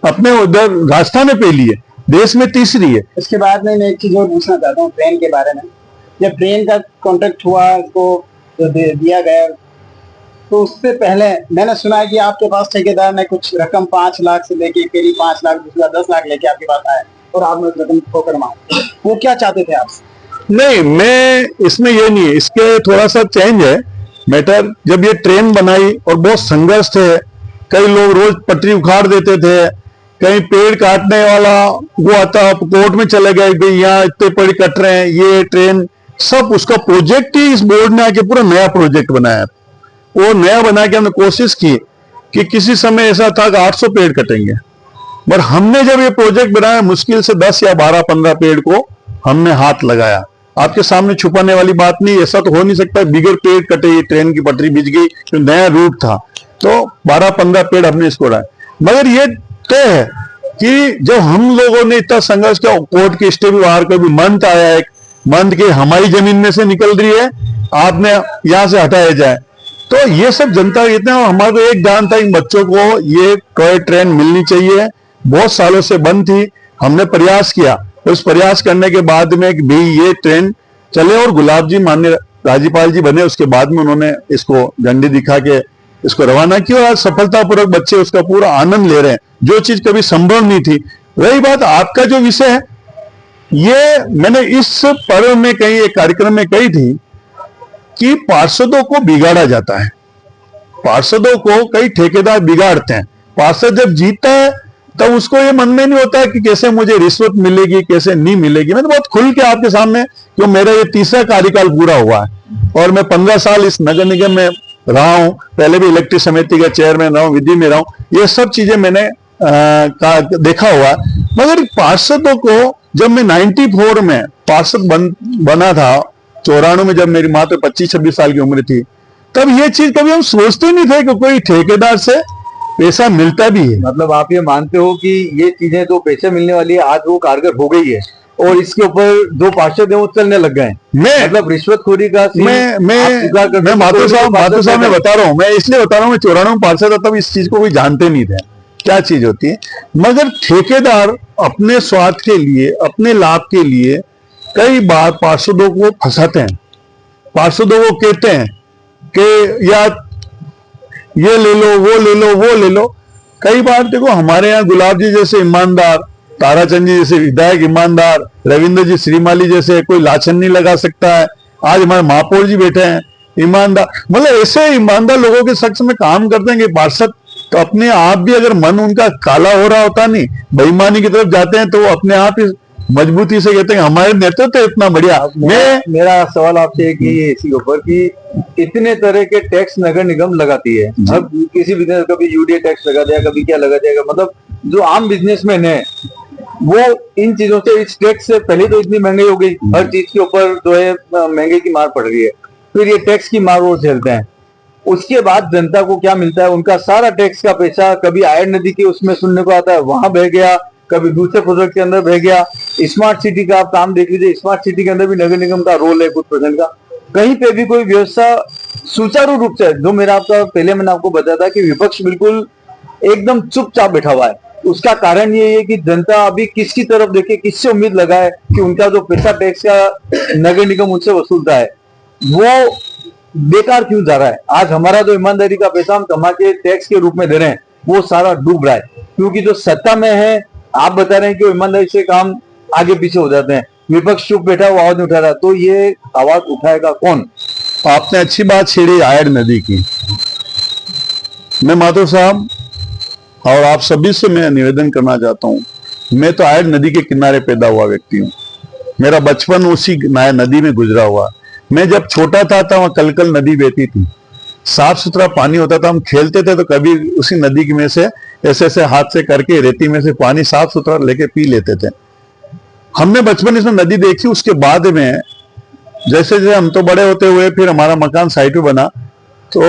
अपने उधर राजस्थान में पहली है, देश में 3री है। इसके बाद में मैं एक चीज और पूछना चाहता हूँ ट्रेन के बारे में। जब ट्रेन का कॉन्ट्रैक्ट हुआ, इसको दिया गया, तो उससे पहले मैंने सुना है कि आपके पास ठेकेदार ने कुछ रकम 5 लाख से लेके, पहली 5 लाख, दूसरा 10 लाख लेके आपके पास आया और आपने उस रकम ठोकर मारी। वो क्या चाहते थे आपसे? नहीं, मैं इसमें ये नहीं है, इसके थोड़ा सा चेंज है मैटर। जब ये ट्रेन बनाई और बहुत संघर्ष थे, कई लोग रोज पटरी उखाड़ देते थे, कहीं पेड़ काटने वाला वो आता, कोर्ट में चले गए, भाई यहाँ इतने पेड़ कट रहे हैं, ये ट्रेन सब, उसका प्रोजेक्ट ही इस बोर्ड ने आके पूरा नया प्रोजेक्ट बनाया। वो नया बना के हमने कोशिश की कि किसी समय ऐसा था कि 800 पेड़ कटेंगे, पर हमने जब ये प्रोजेक्ट बनाया मुश्किल से 10 या 12-15 पेड़ को हमने हाथ लगाया। आपके सामने छुपाने वाली बात नहीं, ऐसा तो हो नहीं सकता बिगर पेड़ कटे ये ट्रेन की पटरी बिछ गई, तो नया रूट था, तो 12-15 पेड़ हमने इसको उड़ाए। मगर ये तय है कि जब हम लोगों ने इतना संघर्ष किया, कोर्ट के स्टे भी बाहर, कभी मंथ आया, एक मंथ के हमारी जमीन में से निकल रही है, आपने यहां से हटाया जाए, तो ये सब जनता इतना, हमारा तो एक ध्यान था इन बच्चों को ये टॉय ट्रेन मिलनी चाहिए। बहुत सालों से बंद थी, हमने प्रयास किया उस प्रयास करने के बाद में भी ये ट्रेन चले और गुलाब जी माननीय राज्यपाल जी बने, उसके बाद में उन्होंने इसको झंडी दिखा के इसको रवाना किया और आज सफलतापूर्वक बच्चे उसका पूरा आनंद ले रहे हैं, जो चीज कभी संभव नहीं थी। रही बात आपका जो विषय है, ये मैंने इस पर्व में कहीं एक कार्यक्रम में कही थी कि पार्षदों को बिगाड़ा जाता है, पार्षदों को कई ठेकेदार बिगाड़ते हैं। पार्षद जब जीतता है तब उसको ये मन में नहीं होता कि कैसे मुझे रिश्वत मिलेगी कैसे नहीं मिलेगी। मैं तो बहुत खुल के आपके सामने, क्यों मेरा ये तीसरा कार्यकाल पूरा हुआ है और मैं 15 साल इस नगर निगम में रहा हूं, पहले भी इलेक्ट्रिक समिति का चेयरमैन रहा हूं, विधि में रहा हूं, ये सब चीजें मैंने देखा हुआ। मगर पार्षदों को जब मैं 94 में पार्षद बना था, 94 में जब मेरी माँ तो 25-26 साल की उम्र थी, तब ये चीज कभी हम सोचते नहीं थे कि कोई ठेकेदार से पैसा मिलता भी है। मतलब आप ये मानते हो कि ये चीजें तो पैसे मिलने वाली है आज वो कारगर हो गई है और इसके ऊपर जो पार्षद है वो चलने लग गए। मैं मतलब रिश्वतखोरी का मैं माधव साहब में बता रहा हूँ, मैं इसलिए बता रहा हूँ, मैं 94 में पार्षद था तब इस चीज को कोई जानते नहीं थे क्या चीज होती है। मगर ठेकेदार अपने स्वार्थ के लिए, अपने लाभ के लिए कई बार पार्षदों को फंसाते हैं, पार्षदों को कहते हैं कि या ये ले लो वो ले लो वो ले लो। कई बार देखो हमारे यहाँ गुलाब जी जैसे ईमानदार, ताराचंद जी जैसे विधायक ईमानदार, रविंद्र जी श्रीमाली जैसे कोई लाछन नहीं लगा सकता है, आज हमारे महापौर जी बैठे हैं ईमानदार, मतलब ऐसे ईमानदार लोगों के शख्स में काम करते हैं कि पार्षद तो अपने आप भी अगर मन उनका काला हो रहा होता नहीं, बेईमानी की तरफ जाते हैं, तो वो अपने आप ही मजबूती से कहते हैं हमारे नेतृत्व इतना बढ़िया। मेरा सवाल आपसे एक ही है इसी ऊपर कि इतने तरह के टैक्स नगर निगम लगाती है, अब किसी बिजनेस कभी यूडीए टैक्स लगा दिया, कभी क्या लगा दिया, मतलब जो आम बिजनेसमैन है वो इन चीजों से, इस टैक्स से पहले तो इतनी महंगाई हो गई, हर चीज के ऊपर जो है महंगाई की मार पड़ रही है, फिर ये टैक्स की मार वो झेलते हैं। उसके बाद जनता को क्या मिलता है, उनका सारा टैक्स का पैसा कभी आयर नदी के उसमें सुनने को आता है वहां बह गया, कभी दूसरे प्रोजेक्ट के अंदर बह गया। स्मार्ट सिटी का आप काम देख लीजिए, स्मार्ट सिटी के अंदर भी नगर निगम का रोल है कुछ % का, कहीं पे भी कोई व्यवस्था सुचारू रूप से, जो मेरा आपका पहले मैंने आपको बताया था कि विपक्ष बिल्कुल एकदम चुपचाप बैठा हुआ है। उसका कारण ये है कि जनता अभी किसकी तरफ देखे, किससे उम्मीद लगाए कि उनका जो पैसा टैक्स का नगर निगम उनसे वसूलता है वो बेकार क्यों जा रहा है। आज हमारा जो ईमानदारी का पैसा हम कमा के टैक्स के रूप में दे रहे हैं वो सारा डूब रहा है, क्योंकि जो सत्ता में है आप बता रहे हैं कि ईमानदारी से काम आगे पीछे हो जाते हैं, विपक्ष चुप बैठा वो आवाज नहीं उठा रहा, तो ये आवाज उठाएगा कौन। आपने अच्छी बात छेड़ी आयर नदी की। मैं माधव साहब और आप सभी से मैं निवेदन करना चाहता हूं, मैं तो आयर नदी के किनारे पैदा हुआ व्यक्ति हूं, मेरा बचपन उसी नदी में गुजरा हुआ। मैं जब छोटा था तो वहां कलकल नदी बहती थी, साफ सुथरा पानी होता था, हम खेलते थे तो कभी उसी नदी में से ऐसे ऐसे हाथ से करके रेती में से पानी साफ सुथरा लेके पी लेते थे। हमने बचपन इसमें नदी देखी। उसके बाद में जैसे जैसे हम तो बड़े होते हुए फिर हमारा मकान साइड पे बना तो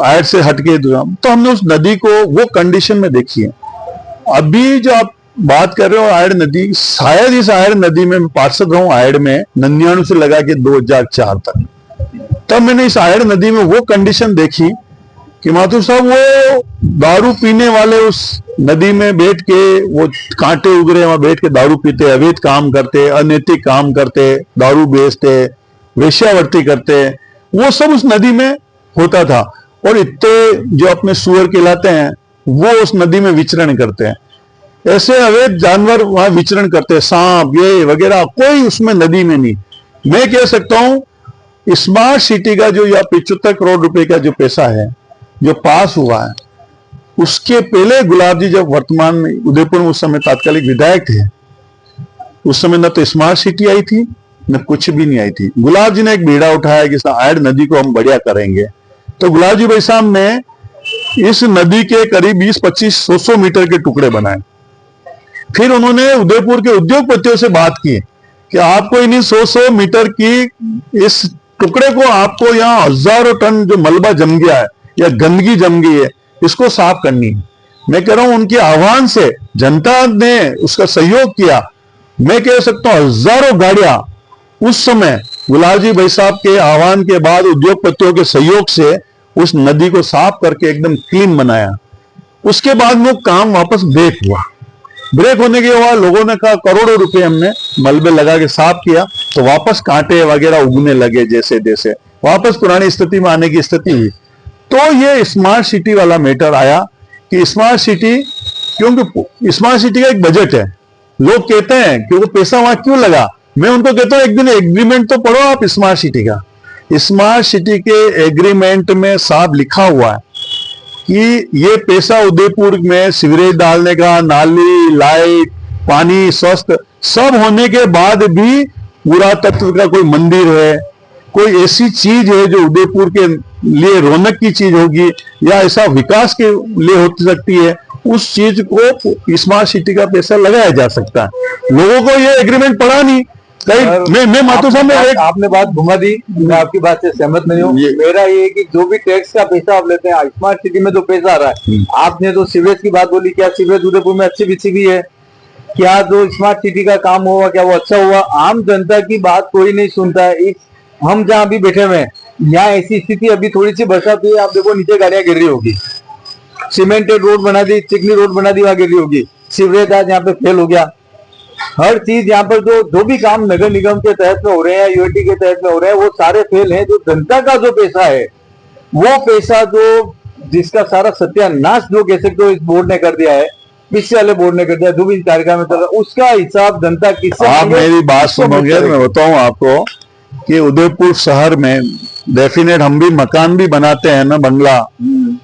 आयर से हटके तो हमने उस नदी को वो कंडीशन में देखी है। अभी जो आप बात कर रहे हो आयर नदी, शायद इस आयर नदी में पार्षद रहा हूं आयर में 99 से लगा के 2004 तक, तब मैंने इस आयर नदी में वो कंडीशन देखी कि माथुर साहब वो दारू पीने वाले उस नदी में बैठ के, वो कांटे उग रहे वहां बैठ के दारू पीते, अवैध काम करते, अनैतिक काम करते, दारू बेचते, वेश्यावृत्ति करते, वो सब उस नदी में होता था। और इतने जो अपने सुअर कहलाते हैं वो उस नदी में विचरण करते हैं, ऐसे अवैध जानवर वहां विचरण करते हैं, सांप ये वगैरह कोई उसमें नदी में नहीं। मैं कह सकता हूं स्मार्ट सिटी का जो या 75 करोड़ रुपए का जो पैसा है जो पास हुआ है, उसके पहले गुलाब जी जब वर्तमान में उदयपुर में उस समय तात्कालिक विधायक थे, उस समय न तो स्मार्ट सिटी आई थी न कुछ भी नहीं आई थी। गुलाब जी ने एक बीड़ा उठाया कि आयर नदी को हम बढ़िया करेंगे, तो गुलाब जी भाई साहब ने इस नदी के करीब 20-25 100 मीटर के टुकड़े बनाए। फिर उन्होंने उदयपुर के उद्योगपतियों से बात की कि आपको इन्हीं 100 मीटर की इस टुकड़े को, आपको यहाँ हजारों टन जो मलबा जम गया है या गंदगी जम गई है, इसको साफ करनी है। मैं कह रहा हूं उनके आह्वान से जनता ने उसका सहयोग किया। मैं कह सकता हूं हजारों गाड़ियां उस समय गुलाब जी भाई साहब के आह्वान के बाद उद्योगपतियों के सहयोग से उस नदी को साफ करके एकदम क्लीन बनाया। उसके बाद वो काम वापस बैक हुआ। ब्रेक होने के बाद लोगों ने कहा करोड़ों रुपए हमने मलबे लगा के साफ किया, तो वापस कांटे वगैरह उगने लगे, जैसे जैसे वापस पुरानी स्थिति में आने की स्थिति हुई। तो ये स्मार्ट सिटी वाला मैटर आया कि स्मार्ट सिटी, क्योंकि स्मार्ट सिटी का एक बजट है। लोग कहते हैं कि वो पैसा वहां क्यों लगा, मैं उनको कहता हूं एक दिन एग्रीमेंट तो पढ़ो आप स्मार्ट सिटी का। स्मार्ट सिटी के एग्रीमेंट में साफ लिखा हुआ है कि ये पैसा उदयपुर में सीवरेज डालने का, नाली, लाइट, पानी, स्वस्थ सब होने के बाद भी पुरातत्व का कोई मंदिर है, कोई ऐसी चीज है जो उदयपुर के लिए रौनक की चीज होगी या ऐसा विकास के लिए हो सकती है, उस चीज को स्मार्ट सिटी का पैसा लगाया जा सकता है। लोगों को ये एग्रीमेंट पड़ा नहीं। कहीं मैं मातोसा में आपने बात घुमा दी, मैं आपकी बात से सहमत नहीं हूँ। मेरा ये है कि जो भी टैक्स का पैसा आप लेते हैं, स्मार्ट सिटी में जो पैसा आ रहा है, आपने तो सीवरेज की बात बोली, क्या सीवरेज उदयपुर में अच्छी बिछी भी है? क्या जो स्मार्ट सिटी का काम हुआ क्या वो अच्छा हुआ? आम जनता की बात कोई नहीं सुनता है। हम जहाँ अभी बैठे हुए हैं, यहाँ ऐसी स्थिति, अभी थोड़ी सी बरसात हुई, आप देखो नीचे गाड़ियां गिर रही होगी, सीमेंटेड रोड बना दी, चिकनी रोड बना दी, वहां गिर रही होगी। सीवरेज आज यहाँ पे फेल हो गया। हर चीज यहाँ पर जो भी काम नगर निगम के तहत में हो रहे हैं, यूआईटी के तहत में हो रहे हैं, वो सारे फेल हैं। जो जनता का जो पैसा है, वो पैसा जो जिसका सारा सत्यानाश जो कह सकते हो इस बोर्ड ने कर दिया है, पिछले वाले बोर्ड ने कर दिया, जो भी कार्यक्रम में चल रहा है, उसका हिसाब जनता किससे? आप मेरी बात सुनोगे, मैं बताऊं आपको कि उदयपुर शहर में डेफिनेट हम भी मकान भी बनाते हैं ना, बंगला,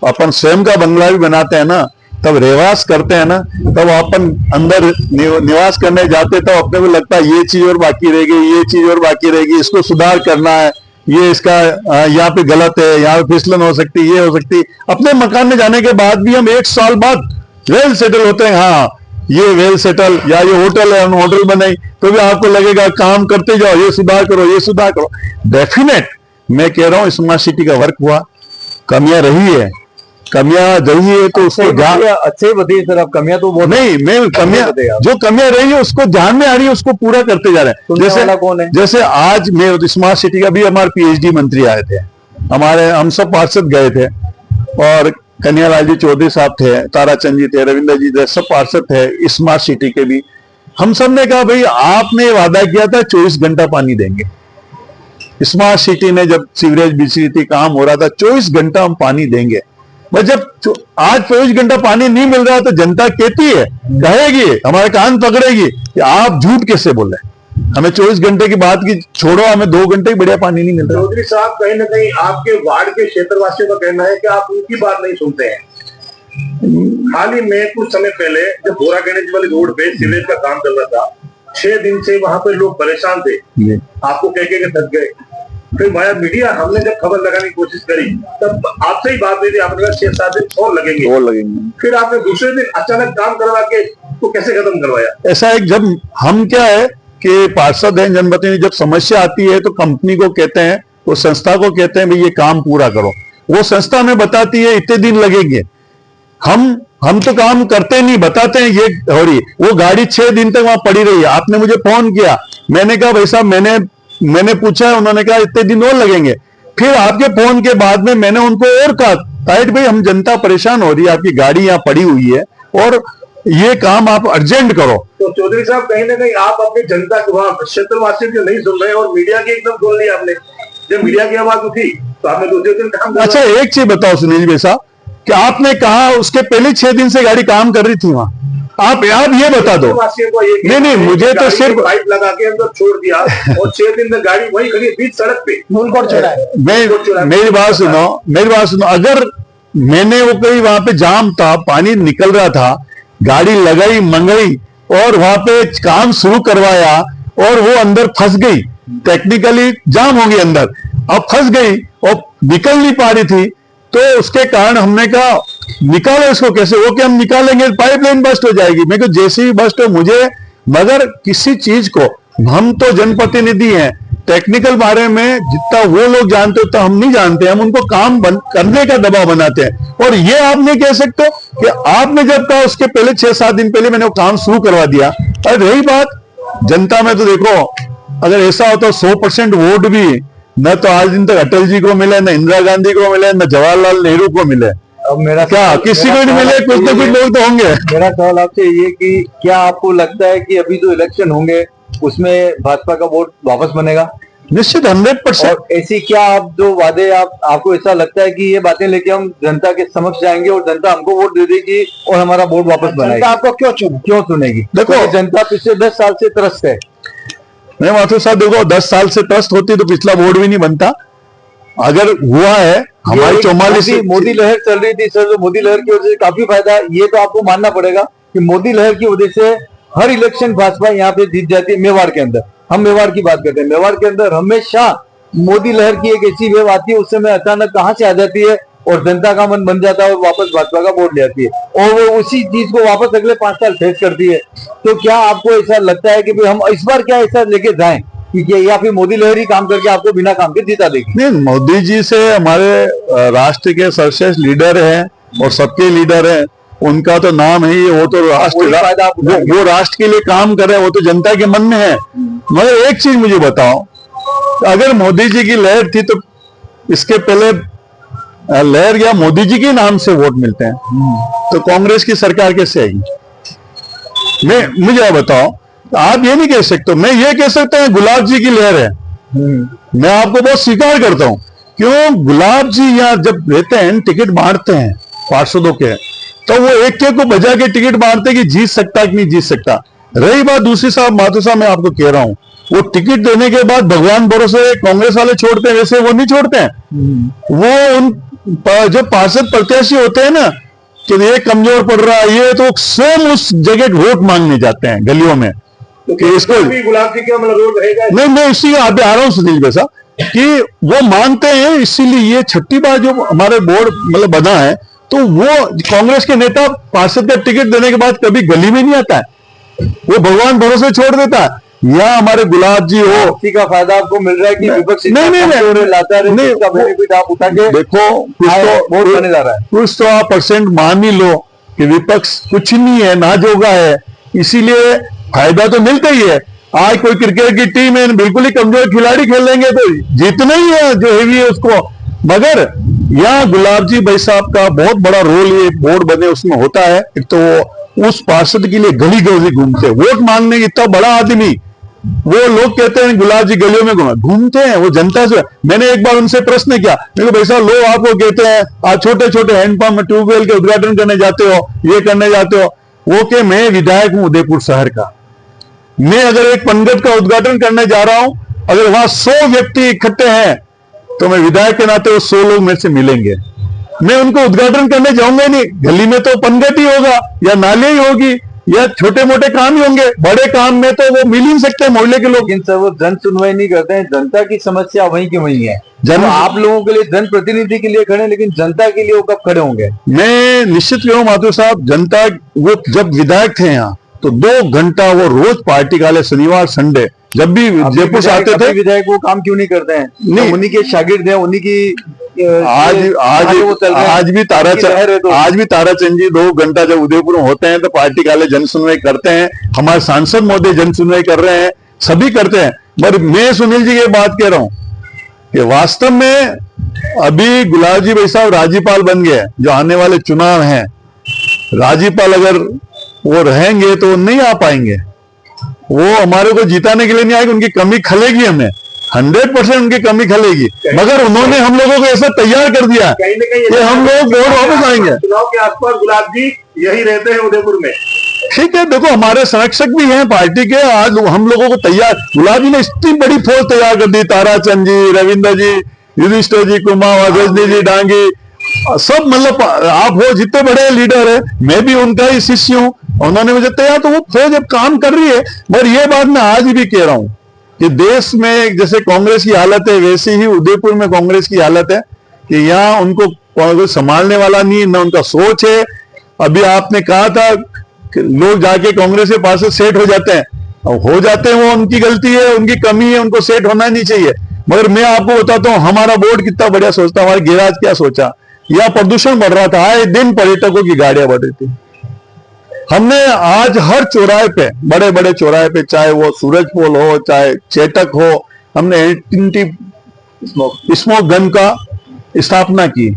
अपन स्वयं का बंगला भी बनाते हैं ना, तब रहवास करते हैं ना, तब अपन अंदर निवास करने जाते तो अपने को लगता है ये चीज और बाकी रह गई, ये चीज और बाकी रहेगी, इसको सुधार करना है, ये इसका यहाँ पे गलत है, यहाँ पे फिसलन हो सकती है, ये हो सकती है। अपने मकान में जाने के बाद भी हम 1 साल बाद वेल सेटल होते हैं। हाँ, ये वेल सेटल या ये होटल है, हम होटल बनाई, तो भी आपको लगेगा काम करते जाओ, ये सुधार करो, ये सुधार करो। डेफिनेट मैं कह रहा हूँ स्मार्ट सिटी का वर्क हुआ, कमियां रही है, कमियां रही है तो उसको अच्छे बताइए सर, आप कमियां तो नहीं, मैं कमियां जो कमियां रही है उसको ध्यान में आ रही है, उसको पूरा करते जा रहे हैं। जैसे कौन है? जैसे आज मैं स्मार्ट सिटी का भी हमारे पीएचडी मंत्री आए थे, हम सब पार्षद गए थे, और कन्हैयालाल जी चौधरी साहब थे, ताराचंद जी थे, रविंद्र जी थे, सब पार्षद थे स्मार्ट सिटी के भी। हम सब ने कहा भाई आपने वादा किया था 24 घंटा पानी देंगे। स्मार्ट सिटी ने जब सीवरेज बिछ रही थी, काम हो रहा था, 24 घंटा हम पानी देंगे। बस जब आज 24 घंटा पानी नहीं मिल रहा तो जनता कहती है, कहेगी, हमारे कान पकड़ेगी कि आप झूठ कैसे बोल रहे हैं, हमें 24 घंटे की बात की छोड़ो, हमें 2 घंटे ही बढ़िया पानी नहीं मिल रहा। चौधरी साहब, कहीं ना कहीं आपके वार्ड के क्षेत्रवासियों का कहना है कि आप उनकी बात नहीं सुनते हैं। हाल ही में कुछ समय पहले जब भोरा गणेश वाली रोड पे सीवरेज का काम चल रहा था, 6 दिन से वहां पे लोग परेशान थे, आपको कह के थक गए। फिर वाया मीडिया हमने जब खबर लगाने की कोशिश करी, तब आपसे ही बात हुई थी, आपने कहा 6-7 दिन और लगेंगे। फिर आपने दूसरे दिन अचानक काम करवा के तो कैसे खत्म करवाया? ऐसा एक, जब हम क्या है कि पार्षद हैं, जनप्रतिनिधि, जब समस्या आती है तो कंपनी को कहते हैं, वो संस्था को कहते हैं भाई ये काम पूरा करो, वो संस्था हमें बताती है इतने दिन लगेंगे। हम तो काम करते नहीं, बताते हैं ये हो रही, वो गाड़ी 6 दिन तक वहां पड़ी रही है। आपने मुझे फोन किया, मैंने कहा भाई साहब, मैंने पूछा, उन्होंने कहा इतने दिन और लगेंगे। फिर आपके फोन के बाद में मैंने उनको और कहा, राइट भाई, हम जनता परेशान हो रही है, आपकी गाड़ी यहाँ पड़ी हुई है और ये काम आप अर्जेंट करो। तो चौधरी साहब, कहीं ना कहीं आप अपनी जनता को, क्षेत्रवासियों को नहीं सुन रहे और मीडिया की एकदम सुन ली आपने। जब मीडिया की आवाज उठी तो आपने दूसरे दिन काम। अच्छा, एक चीज बताओ सुनील भाई साहब, कि आपने कहा उसके पहले 6 दिन से गाड़ी काम कर रही थी वहां, आप ये बता दो। नहीं, मुझे तो सिर्फ पाइप लगा के अंदर छोड़ दिया और 6 दिन में गाड़ी वही खड़ी बीच सड़क पे, मेरी बात सुनो, अगर मैंने वो कहीं वहां पे जाम था, पानी निकल रहा था, गाड़ी लगाई, मंगई और वहां पे काम शुरू करवाया और वो अंदर फंस गई, टेक्निकली जाम हो गई अंदर, अब फंस गई और निकल नहीं पा रही थी, तो उसके कारण हमने कहा निकालो इसको कैसे। वो कि हम निकालेंगे पाइपलाइन बस्ट हो जाएगी। मैं कहा जैसे ही बस्ट हो मुझे, मगर किसी चीज को, हम तो जनप्रतिनिधि हैं, टेक्निकल बारे में जितना वो लोग जानते उतना हम नहीं जानते, हम उनको काम करने का दबाव बनाते हैं। और ये आप नहीं कह सकते कि आपने जब कहा उसके पहले 6-7 दिन पहले मैंने वो काम शुरू करवा दिया। और रही बात जनता में, तो देखो अगर ऐसा होता 100% वोट भी न तो आज दिन तक अटल जी को मिले, न इंदिरा गांधी को मिले, न जवाहरलाल नेहरू को मिले। अब मेरा क्या किसी को नहीं मिले, कुछ ना कुछ लोग तो होंगे। मेरा सवाल आपसे ये कि क्या आपको लगता है कि अभी जो इलेक्शन होंगे उसमें भाजपा का वोट वापस बनेगा? निश्चित 100%। और ऐसी क्या आप जो वादे आपको ऐसा लगता है कि ये बातें लेके हम जनता के समक्ष जाएंगे और जनता हमको वोट दे देगी और हमारा वोट वापस बनाएगी? आपको क्यों चुनेगी? देखो, जनता पिछले 10 साल से त्रस्त है। नहीं माथुर साहब, देखो 10 साल से त्रस्त होती तो पिछला वोट भी नहीं बनता। अगर हुआ है हमारी 44 मोदी लहर चल रही थी सर, जो मोदी लहर की वजह से काफी फायदा, ये तो आपको मानना पड़ेगा कि मोदी लहर की वजह से हर इलेक्शन भाजपा यहाँ पे जीत जाती है। मेवाड़ के अंदर, हम मेवाड़ की बात करते हैं, मेवाड़ के अंदर हमेशा मोदी लहर की एक ऐसी वेव आती है, उस समय अचानक कहां से आ जाती है और जनता का मन बन जाता है और वापस भाजपा का वोट ले आती है और वो उसी चीज को वापस अगले 5 साल फेस करती है। तो क्या आपको ऐसा लगता है कि भाई हम इस बार क्या ऐसा लेके जाएं कि या फिर मोदी लहर ही काम करके आपको बिना काम के जिता देगी? नहीं, मोदी जी से हमारे राष्ट्र के सर्वश्रेष्ठ लीडर हैं और सबके लीडर हैं, उनका तो नाम है ही, वो तो राष्ट्र वो राष्ट्र के लिए काम कर रहे हैं, वो तो जनता के मन में है। मगर एक चीज मुझे बताओ, अगर मोदी जी की लहर थी तो इसके पहले लहर या मोदी जी के नाम से वोट मिलते हैं, तो कांग्रेस की सरकार कैसे आएगी? मुझे बताओ, आप ये नहीं कह सकते, मैं ये कह सकता हूं गुलाब जी की लहर है। मैं आपको बहुत स्वीकार करता हूं, क्यों गुलाब जी यहाँ जब रहते हैं टिकट बांटते हैं पार्षदों के, तो वो एक को बजा के टिकट बांटते कि जीत सकता कि नहीं जीत सकता। रही बात दूसरी साहब, माथुर साहब, मैं आपको कह रहा हूं, वो टिकट देने के बाद भगवान भरोसे कांग्रेस वाले छोड़ते हैं, वैसे वो नहीं छोड़ते हैं। वो उन जो पार्षद प्रत्याशी होते हैं ना कि ये कमजोर पड़ रहा है, ये तो स्वयं उस जगह वोट मांगने जाते हैं गलियों में। तो कि इसको भी गुलाब जी का मतलब रहेगा? नहीं, मैं इसी आ रहा हूँ सुनील भाई साहब कि वो मानते हैं, इसीलिए ये 6ठी बार जो हमारे बोर्ड मतलब बना है, तो वो कांग्रेस के नेता पार्षद का टिकट देने के बाद कभी गली में नहीं आता है, वो भगवान भरोसे छोड़ देता है। या हमारे गुलाब जी हो, इसी का फायदा आपको मिल रहा है कि विपक्ष नहीं लाता है, इसका बेनिफिट आप उठा के देखो, वोट बने जा रहा है। कुछ तो आप परसेंट मान ही लो कि विपक्ष कुछ नहीं है, नाजोगा है, इसीलिए फायदा तो मिलता ही है। आज कोई क्रिकेट की टीम है, बिल्कुल ही कमजोर खिलाड़ी खेलेंगे तो जीतना ही है जो हेवी है उसको। मगर यहाँ गुलाब जी भाई साहब का बहुत बड़ा रोल ये बोर्ड बने उसमें होता है। एक तो वो उस पार्षद के लिए गली गली घूमते, वोट मांगने की, इतना बड़ा आदमी, वो लोग कहते हैं गुलाब जी गलियों में घूमते हैं, वो जनता से। मैंने एक बार उनसे प्रश्न किया, देखो भाई साहब, लोग आपको कहते हैं आप छोटे छोटे हैंडपंप में ट्यूबवेल के उद्घाटन करने जाते हो, ये करने जाते हो, वो कि मैं विधायक हूं उदयपुर शहर का, मैं अगर एक पंगत का उद्घाटन करने जा रहा हूं, अगर वहां 100 व्यक्ति इकट्ठे हैं तो मैं विधायक के नाते वो 100 लोग मेरे से मिलेंगे, मैं उनको उद्घाटन करने जाऊंगा नहीं। गली में तो पंगत ही होगा या नाले ही होगी या छोटे मोटे काम ही होंगे, बड़े काम में तो वो मिल ही नहीं सकते मोहल्ले के लोग। लेकिन सर वो जन सुनवाई नहीं करते हैं, जनता की समस्या वहीं की वहीं है। जन आप लोगों के लिए जन प्रतिनिधि के लिए खड़े, लेकिन जनता के लिए वो कब खड़े होंगे? मैं निश्चित कहूं माथुर साहब, जनता वो जब विधायक थे यहाँ तो 2 घंटा वो रोज पार्टी वाले शनिवार संडे जब भी जयपुर से आते थे, विधायक वो काम क्यों नहीं करते हैं? नहीं, उन्हीं के शागिर्द हैं, उन्हीं की आज भी ताराचंद जी 2 घंटा जब उदयपुर में होते हैं तो पार्टी वाले जन सुनवाई करते हैं, हमारे सांसद महोदय जन सुनवाई कर रहे हैं, सभी करते हैं। पर मैं सुनील जी की बात कह रहा हूं कि वास्तव में अभी गुलाब जी भाई साहब राज्यपाल बन गए, जो आने वाले चुनाव हैं, राज्यपाल अगर वो रहेंगे तो नहीं आ पाएंगे, वो हमारे को जिताने के लिए नहीं आएंगे, उनकी कमी खलेगी, हमें 100% उनकी कमी खलेगी। मगर उन्होंने हम लोगों को ऐसा तैयार कर दिया कहीं न कहीं कि हम लोग वोट वापस आएंगे। चुनाव के आसपास गुलाब जी यही रहते हैं उदयपुर में। ठीक है, देखो हमारे संरक्षक भी हैं पार्टी के, आज हम लोगों को तैयार, गुलाब जी ने इतनी बड़ी फौज तैयार कर दी, ताराचंद जी, रविंद्र जी, युधिष्ठिर जी, कुमार, रजनी जी, डांगी, सब, मतलब आप वो जितने बड़े लीडर है, मैं भी उनका ही शिष्य हूं, उन्होंने मुझे तैयार, तो वो फौज अब काम कर रही है। मगर ये बात मैं आज भी कह रहा हूं कि देश में जैसे कांग्रेस की हालत है, वैसे ही उदयपुर में कांग्रेस की हालत है कि यहाँ उनको संभालने वाला नहीं, न उनका सोच है। अभी आपने कहा था कि लोग जाके कांग्रेस के पास से सेट हो जाते हैं, हो जाते हैं, वो उनकी गलती है, उनकी कमी है, उनको सेट होना नहीं चाहिए। मगर मैं आपको बताता हूं हमारा बोर्ड कितना बढ़िया सोचता, हमारे गिरिराज क्या सोचा, या प्रदूषण बढ़ रहा था, आए दिन पर्यटकों की गाड़ियां बढ़ रही थी, हमने आज हर चौराहे पे, बड़े बड़े चौराहे पे, चाहे वो सूरज पोल हो, चाहे चेतक हो, हमने एंटी स्मोक गन का स्थापना की।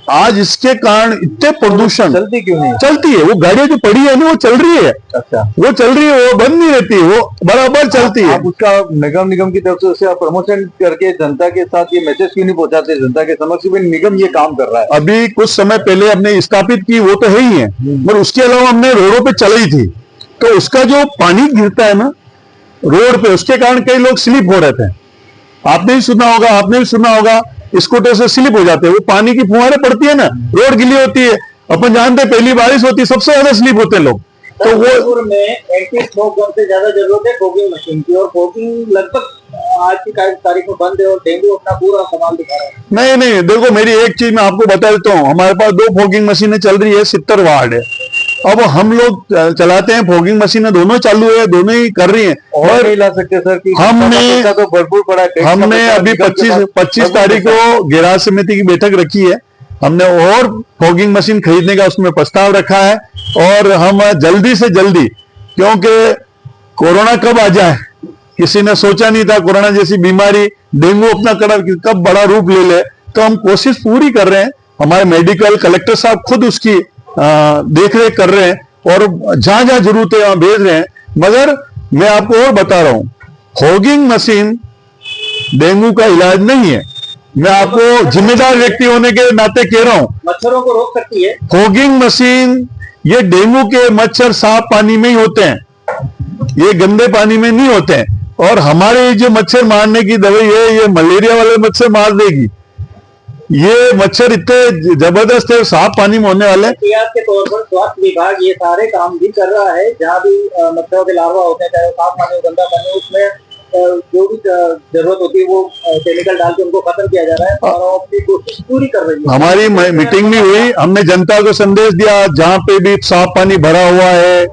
आज इसके कारण इतने प्रदूषण चलती क्यों नहीं? चलती है, वो गाड़ियां जो पड़ी है ना वो चल रही है। अच्छा, वो चल रही है, वो बंद नहीं रहती, वो बराबर चलती है। आप उसका निगम की तरफ से उसे प्रमोशन करके जनता के साथ ये मैसेज क्यों नहीं पहुंचाते जनता के समक्ष कि निगम ये काम कर रहा है? अभी कुछ समय पहले हमने स्थापित की, वो तो है ही है, पर उसके अलावा हमने रोडों पे चलाई थी, तो उसका जो पानी गिरता है ना रोड पे, उसके कारण कई लोग स्लिप हो रहे थे। आपने भी सुना होगा स्कूटर से स्लिप हो जाते हैं, वो पानी की फुहारें पड़ती है ना, रोड गीली होती है, अपन जानते हैं पहली बारिश होती है सबसे ज्यादा स्लिप होते हैं लोग। तो वो में एंटी स्मोक गन से ज्यादा जरूरत है फॉगिंग मशीन की, और फॉगिंग लगभग आज की तारीख में बंद है और डेंगू अपना पूरा कमाल दिखा रहा है। नहीं, देखो मेरी एक चीज मैं आपको बता देता हूँ, हमारे पास 2 फॉगिंग मशीनें चल रही है, 70 वार्ड है। अब हम लोग चलाते हैं, फॉगिंग मशीनें दोनों चालू है, दोनों ही कर रही हैं। और नहीं ला सकते सर कि हमने तो भरपूर पड़ा है। हमने अभी 25 तारीख को गैराज समिति की बैठक रखी है, हमने और फॉगिंग मशीन खरीदने का उसमें प्रस्ताव रखा है, और हम जल्दी से जल्दी, क्योंकि कोरोना कब आ जाए किसी ने सोचा नहीं था, कोरोना जैसी बीमारी, डेंगू अपना कब बड़ा रूप ले ले, तो हम कोशिश पूरी कर रहे हैं। हमारे मेडिकल कलेक्टर साहब खुद उसकी देख रेख कर रहे हैं, और जहां जहां जरूरत है वहां भेज रहे हैं। मगर मैं आपको और बता रहा हूं, फॉगिंग मशीन डेंगू का इलाज नहीं है। मैं आपको जिम्मेदार व्यक्ति होने के नाते कह रहा हूं, मच्छरों को रोक सकती है फॉगिंग मशीन। ये डेंगू के मच्छर साफ पानी में ही होते हैं, ये गंदे पानी में नहीं होते हैं। और हमारे जो मच्छर मारने की दवाई है, ये मलेरिया वाले मच्छर मार देगी। ये मच्छर इतने जबरदस्त है, साफ पानी में होने वाले। एहतियात के तौर पर स्वास्थ्य विभाग ये सारे काम भी कर रहा है, जहाँ भी मच्छरों के लार्वा होते हैं, चाहे वो साफ पानी हो गंदा पानी, उसमें जो भी जरूरत होती है वो केमिकल डाल के उनको खत्म किया जा रहा है, और अपनी कोशिश पूरी कर रही है। हमारी मीटिंग भी हुई, हमने जनता को संदेश दिया, जहां पे भी साफ पानी भरा हुआ है,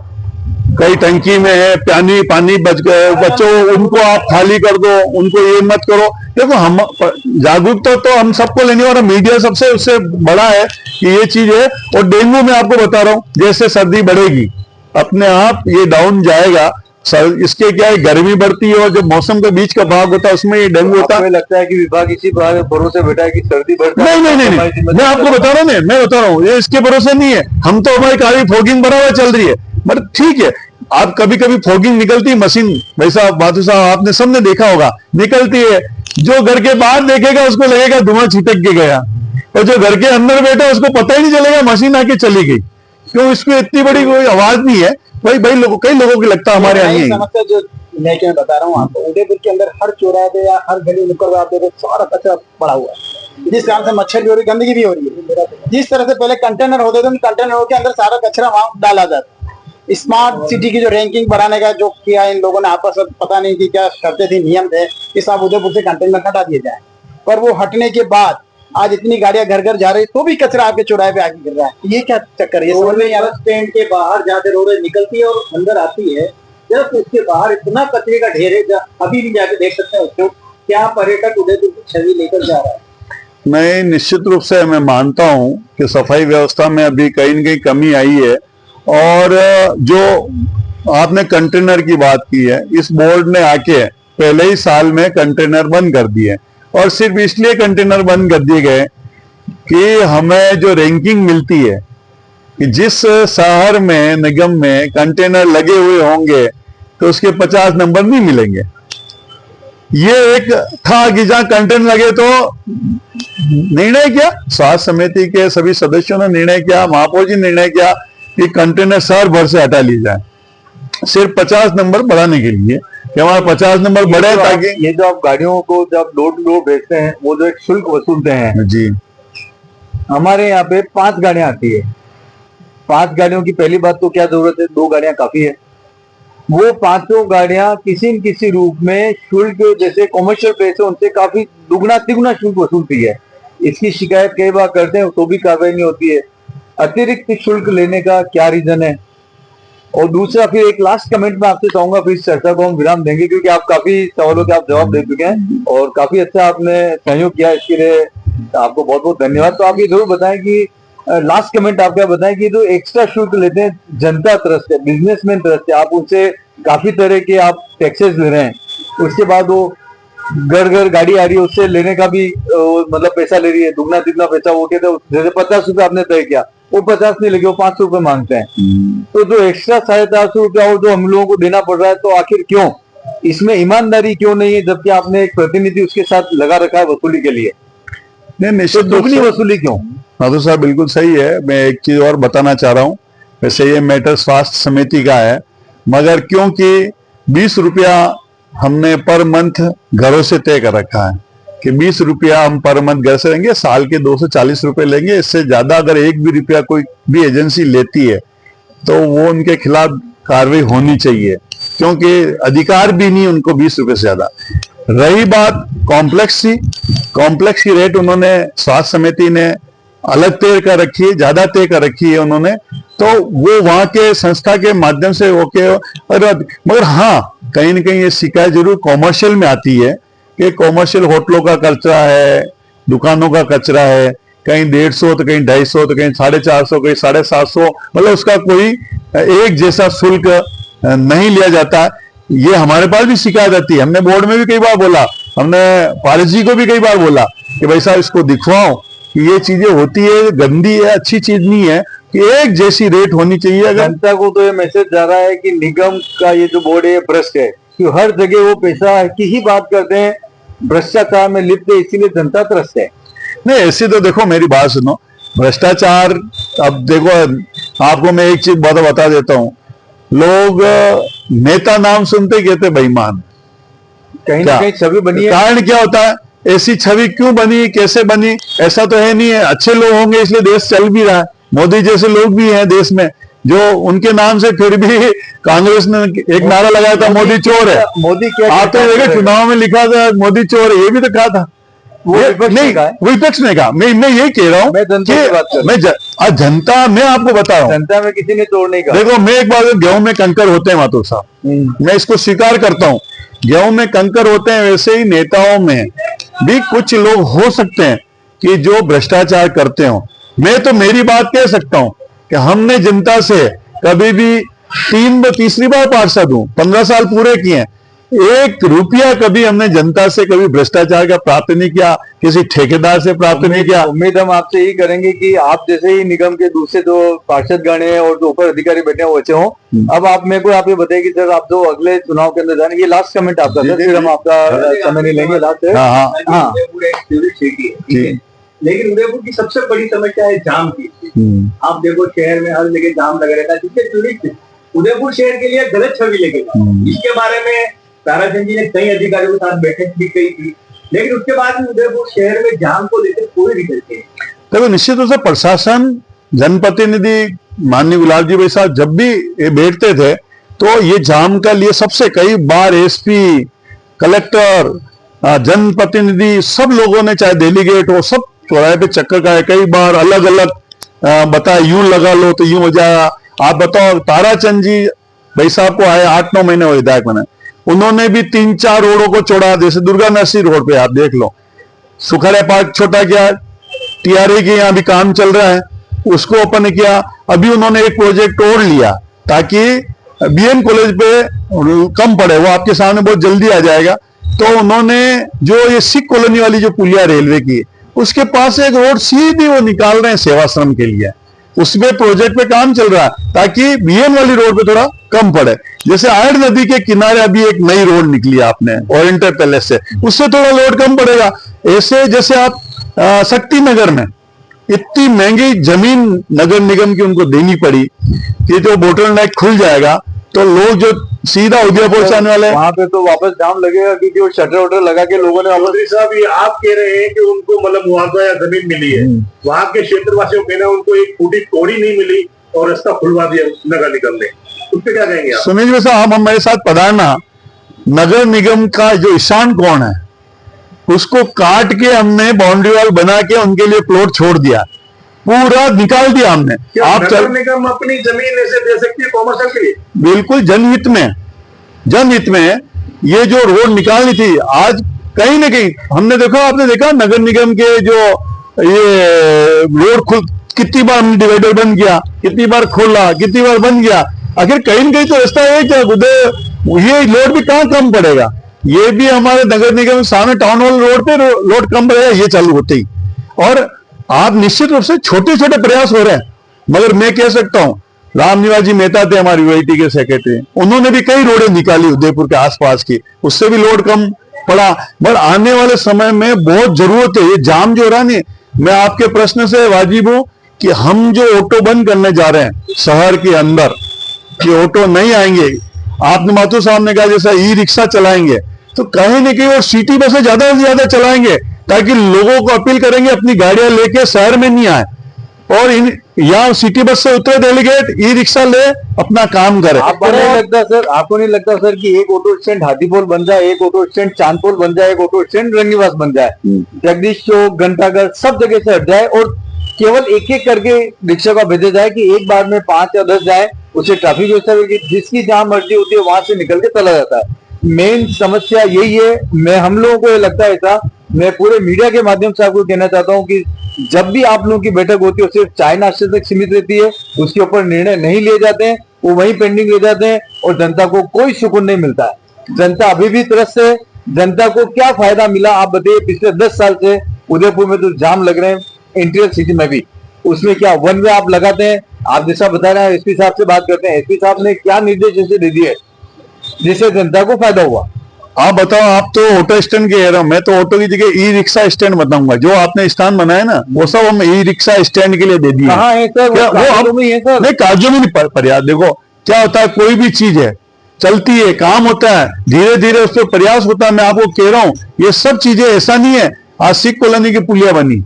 कई टंकी में है पानी बच गए बच्चों, उनको आप खाली कर दो, उनको ये मत करो। देखो हम जागरूकता तो हम सबको लेनी, और मीडिया सबसे उससे बड़ा है कि ये चीज है। और डेंगू में आपको बता रहा हूँ, जैसे सर्दी बढ़ेगी अपने आप ये डाउन जाएगा। इसके क्या है, गर्मी बढ़ती है, और जो मौसम के बीच का भाग होता है उसमें ये डेंगू होता है। लगता है कि विभाग इसी भरोसे बैठा है कि सर्दी बढ़ती है। नहीं, मैं आपको बता रहा हूँ, ये इसके भरोसे नहीं है। हम तो हमारी कारी फॉगिंग बराबर चल रही है, बट ठीक है, आप कभी फॉगिंग निकलती है मशीन, वैसा बातू साहब आपने सबने देखा होगा, निकलती है। जो घर के बाहर देखेगा उसको लगेगा धुआं छिटक के गया, और जो घर के अंदर बैठा उसको पता ही नहीं चलेगा मशीन आके चली गई। क्यों? इसमें इतनी बड़ी कोई आवाज नहीं है। कई लोगों को लगता है हमारे यहाँ नहीं। समस्या जो मैं क्या बता रहा हूँ आपको, उदयपुर के अंदर हर चौराहे पे या हर गली नुक्कड़ पे आप देखो सारा कचरा पड़ा हुआ है, जिस कारण से मच्छर भी हो रही है, गंदगी भी हो रही है। जिस तरह से पहले कंटेनर होते थे, उन कंटेनरों के अंदर सारा कचरा वहां डाला जाता। स्मार्ट सिटी की जो रैंकिंग बढ़ाने का जो किया इन लोगों ने आपस में, पता नहीं कि क्या शर्तें थी, नियम थे कि सब उदयपुर से कंटेनर हटा दिए जाए, पर वो हटने के बाद आज इतनी गाड़ियां घर घर जा रही, तो भी कचरा आपके चौराहे पे आके गिर रहा है। ये क्या चक्कर है? ये समझ नहीं आ रहा। स्टैंड के बाहर जहाँ से रोड निकलती है और अंदर आती है, जब उसके बाहर इतना कचरे का ढेर है, अभी भी जाके देख सकते हैं उसको। क्या पर्यटक उदयपुर की छवि लेकर जा रहा है? नहीं, निश्चित रूप से मैं मानता हूं कि सफाई व्यवस्था में अभी कहीं न कहीं कमी आई है। और जो आपने कंटेनर की बात की है, इस बोर्ड ने आके पहले ही साल में कंटेनर बंद कर दिए, और सिर्फ इसलिए कंटेनर बंद कर दिए गए कि हमें जो रैंकिंग मिलती है कि जिस शहर में निगम में कंटेनर लगे हुए होंगे तो उसके 50 नंबर नहीं मिलेंगे। ये एक था कि जहां कंटेनर लगे, तो निर्णय किया स्वास्थ्य समिति के सभी सदस्यों ने, निर्णय किया, महापौर जी ने निर्णय किया कि कंटेनर शहर भर से हटा लिए जाए, सिर्फ 50 नंबर बढ़ाने के लिए कि हमारा 50 नंबर बढ़े, ताकि ये जो आप गाड़ियों को जब डोर टू डोर भेजते हैं, वो जो एक शुल्क वसूलते हैं जी। हमारे यहाँ पे 5 गाड़ियां आती है। 5 गाड़ियों की पहली बात तो क्या जरूरत है, 2 गाड़ियां काफी है। वो 5 गाड़ियां किसी न किसी रूप में शुल्क, जैसे कॉमर्शियल प्लेस है, उनसे काफी दुगना तिगुना शुल्क वसूलती है। इसकी शिकायत कई बार करते हैं तो भी कार्रवाई नहीं होती है। अतिरिक्त शुल्क लेने का क्या रीजन है? और दूसरा, फिर एक लास्ट कमेंट में आपसे चाहूंगा, फिर इस चर्चा को हम विराम देंगे, क्योंकि आप काफी सवालों के आप जवाब दे चुके हैं और काफी अच्छा आपने सहयोग किया, इसके लिए आपको बहुत बहुत धन्यवाद। तो आप ये जरूर बताएं कि लास्ट कमेंट आप क्या बताएं कि जो एक्स्ट्रा शुल्क लेते हैं जनता तरफ से, बिजनेसमैन तरफ से, आप उनसे काफी तरह के आप टैक्सेस ले रहे हैं, उसके बाद वो घर घर गाड़ी आ रही है, उससे लेने का भी मतलब पैसा ले रही है, दुगना तिगना पैसा। वो कहते हैं जैसे 50 रुपए आपने तय किया, वो 50 नहीं लगे, वो 500 रुपए मांगते हैं। तो जो एक्स्ट्रा 450 रुपया और जो हम लोगों को देना पड़ रहा है, तो आखिर क्यों? इसमें ईमानदारी क्यों नहीं है, जबकि आपने एक प्रतिनिधि उसके साथ लगा रखा है वसूली के लिए? नहीं, निश्चित दुगनी वसूली क्यों? माधुर साहब बिल्कुल सही है। मैं एक चीज और बताना चाह रहा हूँ, वैसे ये मैटर स्वास्थ्य समिति का है, मगर क्योंकि 20 रुपया हमने पर मंथ घरों से तय कर रखा है कि 20 रुपया हम पर मंथ घर से लेंगे, साल के 240 रुपए लेंगे। इससे ज्यादा अगर एक भी रुपया कोई भी एजेंसी लेती है तो वो उनके खिलाफ कार्रवाई होनी चाहिए, क्योंकि अधिकार भी नहीं उनको 20 रुपए से ज्यादा। रही बात कॉम्प्लेक्स की रेट उन्होंने स्वास्थ्य समिति ने अलग तय कर रखी है, ज्यादा तय कर रखी है उन्होंने, तो वो वहां के संस्था के माध्यम से ओके। और मगर हाँ, कहीं ना कहीं ये शिकायत जरूर कॉमर्शियल में आती है कि कॉमर्शियल होटलों का कचरा है, दुकानों का कचरा है, कहीं 150 तो कहीं 250 तो कहीं 450 कहीं 750, मतलब उसका कोई एक जैसा शुल्क नहीं लिया जाता। ये हमारे पास भी शिकायत आती है, हमने बोर्ड में भी कई बार बोला, हमने पारस जी को भी कई बार बोला कि भाई साहब इसको दिखवाओ कि ये चीजें होती है, गंदी है, अच्छी चीज नहीं है, कि एक जैसी रेट होनी चाहिए। अगर जनता को तो ये मैसेज जा रहा है कि निगम का ये जो बोर्ड है भ्रष्ट है, कि हर जगह वो पैसा की ही बात करते हैं, भ्रष्टाचार में लिप्त है, इसीलिए जनता त्रस्त है। नहीं, ऐसी तो देखो, मेरी बात सुनो, भ्रष्टाचार, अब देखो आपको मैं एक चीज बता देता हूँ, लोग नेता नाम सुनते कहते बेईमान, कहीं ना कहीं छवि बनी है। कारण क्या होता है? ऐसी छवि क्यों बनी, कैसे बनी? ऐसा तो है नहीं है, अच्छे लोग होंगे इसलिए देश चल भी रहा है। मोदी जैसे लोग भी हैं देश में, जो उनके नाम से फिर भी कांग्रेस ने एक नारा लगाया था, मोदी चोर है। मोदी क्या आप तो देखे चुनाव में लिखा था मोदी चोर है, ये भी तो कहा था। वो नहीं, विपक्ष ने कहा। मैं ये कह रहा हूँ, जनता, मैं आपको बता रहा हूँ, जनता में किसी ने तोड़ नहीं कहा। देखो, मैं एक बार, गेहूं में कंकर होते हैं माथुर साहब, मैं इसको स्वीकार करता हूँ, गेहूं में कंकर होते हैं, वैसे ही नेताओं में भी कुछ लोग हो सकते हैं कि जो भ्रष्टाचार करते हो। मैं तो मेरी बात कह सकता हूं कि हमने जनता से कभी भी तीसरी बार पार्षद हूं, 15 साल पूरे किए हैं, 1 रुपया कभी हमने जनता से कभी भ्रष्टाचार का प्राप्त नहीं किया, किसी ठेकेदार से प्राप्त नहीं किया। उम्मीद हम आपसे यही करेंगे कि आप जैसे ही निगम के दूसरे जो पार्षद गण हैं और जो ऊपर अधिकारी बैठे हैं वो अच्छे हों। अब आप मेरे को आप ये बताइए कि सर, आप जो अगले चुनाव के अंदर जाने, ये लास्ट कमेंट आपका सर, फिर हम आपका समय नहीं लेंगे। लास्ट है। हाँ, लेकिन उदयपुर की सबसे बड़ी समस्या है जाम की। आप देखो, शहर में हर जगह जाम लगा रहता है, जिससे टूरिस्ट उदयपुर शहर के लिए गलत छवि लेके इसके बारे में ताराचंद जी ने कई अधिकारियों के साथ बैठक भी की थी, लेकिन उसके बाद भी उदयपुर शहर में जाम को लेकर कोई रिजल्ट नहीं। देखो, निश्चित रूप से प्रशासन, जनप्रतिनिधि माननीय गुलाब जी भाई साहब जब भी ये बैठते थे तो ये जाम का लिए सबसे कई बार एसपी, कलेक्टर, जनप्रतिनिधि, सब लोगों ने, चाहे डेलीगेट हो, सब चौराहे पे चक्कर का है, कई बार अलग अलग बताया, यूं लगा लो तो यूं हो जाएगा। आप बताओ, ताराचंद जी भाई साहब को आए 8-9 महीने हो विधायक बने, उन्होंने भी 3-4 रोडों को छोड़ा, जैसे दुर्गा नर्सरी रोड पे आप देख लो, सुखड़िया पार्क छोटा किया, टीआरए के यहाँ भी काम चल रहा है, उसको ओपन किया। अभी उन्होंने एक प्रोजेक्ट और लिया ताकि बीएन कॉलेज पे कम पड़े, वो आपके सामने बहुत जल्दी आ जाएगा। तो उन्होंने जो ये सिख कॉलोनी वाली जो पुलिया रेलवे की, उसके पास एक रोड सीधी वो निकाल रहे हैं सेवाश्रम के लिए, उसमें प्रोजेक्ट पे काम चल रहा है ताकि बीएन वाली रोड पे थोड़ा कम पड़े। जैसे आयड नदी के किनारे अभी एक नई रोड निकली आपने ओरिएंटल पैलेस से, उससे थोड़ा लोड कम पड़ेगा। ऐसे जैसे आप शक्ति नगर में इतनी महंगी जमीन नगर निगम की उनको देनी पड़ी कि जो बोटल नेक खुल जाएगा तो लोग जो सीधा उदयपुर से आने वाले वहां पे तो वापस जाम लगेगा, क्योंकि वो शटर वटर लगा के लोगों ने मंत्री साहब, ये आप कह रहे हैं कि उनको मतलब मुआवजा या जमीन मिली है, वहां के क्षेत्रवासियों कहना उनको एक फूटी कौड़ी नहीं मिली और रास्ता खुलवा दिया नगर निगम ने, उस पर क्या कहेंगे आप? सुनील साहब, हम मेरे साथ पधारना, नगर निगम का जो ईशान कौन है उसको काट के हमने बाउंड्री वॉल बना के उनके लिए प्लॉट छोड़ दिया, पूरा निकाल दिया हमने। आप नगर निगम अपनी जमीन ऐसे दे सकती है कॉमर्शियल के लिए? बिल्कुल जनहित में ये जो रोड निकालनी थी, आज कहीं ना कहीं हमने देखा, आपने देखा नगर निगम के जो ये रोड कितनी बार हमने डिवाइडर बंद किया, कितनी बार खोला, कितनी बार बंद किया, आखिर कहीं ना कहीं तो रास्ता है क्या, ये लोड भी कहाँ कम पड़ेगा। ये भी हमारे नगर निगम के सामने टाउन हॉल रोड पे रोड कम रहेगा ये चालू होते ही। और आप निश्चित रूप से छोटे छोटे प्रयास हो रहे हैं, मगर मैं कह सकता हूं रामनिवास जी मेहता थे हमारी यूआईटी के सेक्रेटरी, उन्होंने भी कई रोडें निकाली उदयपुर के आसपास की, उससे भी लोड कम पड़ा। मगर आने वाले समय में बहुत जरूरत है, ये जाम जो हो रहा नहीं, मैं आपके प्रश्न से वाजिब हूं कि हम जो ऑटो बंद करने जा रहे हैं शहर के अंदर, कि ऑटो नहीं आएंगे, आपने माथुर साहब ने कहा जैसा ई रिक्शा चलाएंगे, तो कहीं न कहीं और सिटी बसें ज्यादा से ज्यादा चलाएंगे, ताकि लोगों को अपील करेंगे अपनी गाड़ियां लेके शहर में नहीं आए और यहाँ सिटी बस से उतरे डेलीगेट ई रिक्शा ले अपना काम करे। आपको नहीं लगता सर कि एक ऑटो स्टैंड हाथीपोल बन जाए, एक ऑटो स्टैंड चांदपोल बन जाए, एक ऑटो स्टैंड रंगनिवास बन जाए, जगदीश चौक, घंटाघर सब जगह से हट जाए और केवल एक एक करके रिक्शा का भेजा जाए कि एक बार में 5 या 10 जाए, उससे ट्रैफिक व्यवस्था होगी, जिसकी जहां मर्जी होती है वहां से निकल के चला जाता है। मेन समस्या यही है। हम लोगों को ये लगता है ऐसा, मैं पूरे मीडिया के माध्यम से आपको कहना चाहता हूँ कि जब भी आप लोगों की बैठक होती है सिर्फ चाय नाश्ते तक सीमित रहती है, उसके ऊपर निर्णय नहीं लिए जाते हैं, वो वहीं पेंडिंग रह जाते हैं और जनता को कोई सुकून नहीं मिलता है। जनता अभी भी त्रस्त है। जनता को क्या फायदा मिला आप बताइए? पिछले 10 साल से उदयपुर में तो जाम लग रहे हैं, इंटीरियर सिटी में भी, उसमें क्या वन वे आप लगाते हैं? आप जैसा बता रहे हैं एसपी साहब से बात करते हैं, एसपी साहब ने क्या निर्देश ऐसे दे दिए जिससे जनता को फायदा हुआ? आप बताओ, आप तो ऑटो स्टैंड कह रहे हो, मैं तो ऑटो की जगह ई रिक्शा स्टैंड बताऊंगा। जो आपने स्थान बनाया ना वो सब हम ई रिक्शा स्टैंड के लिए दे दिए। कहाँ है सर? वो कागजों में ही है सर। नहीं, कागजों में नहीं पर्याप्त। देखो क्या होता है, कोई भी चीज है चलती है, काम होता है, धीरे धीरे उस पर प्रयास होता है। मैं आपको कह रहा हूँ ये सब चीजें ऐसा नहीं है। आज सिख कॉलोनी की पुलिया बनी,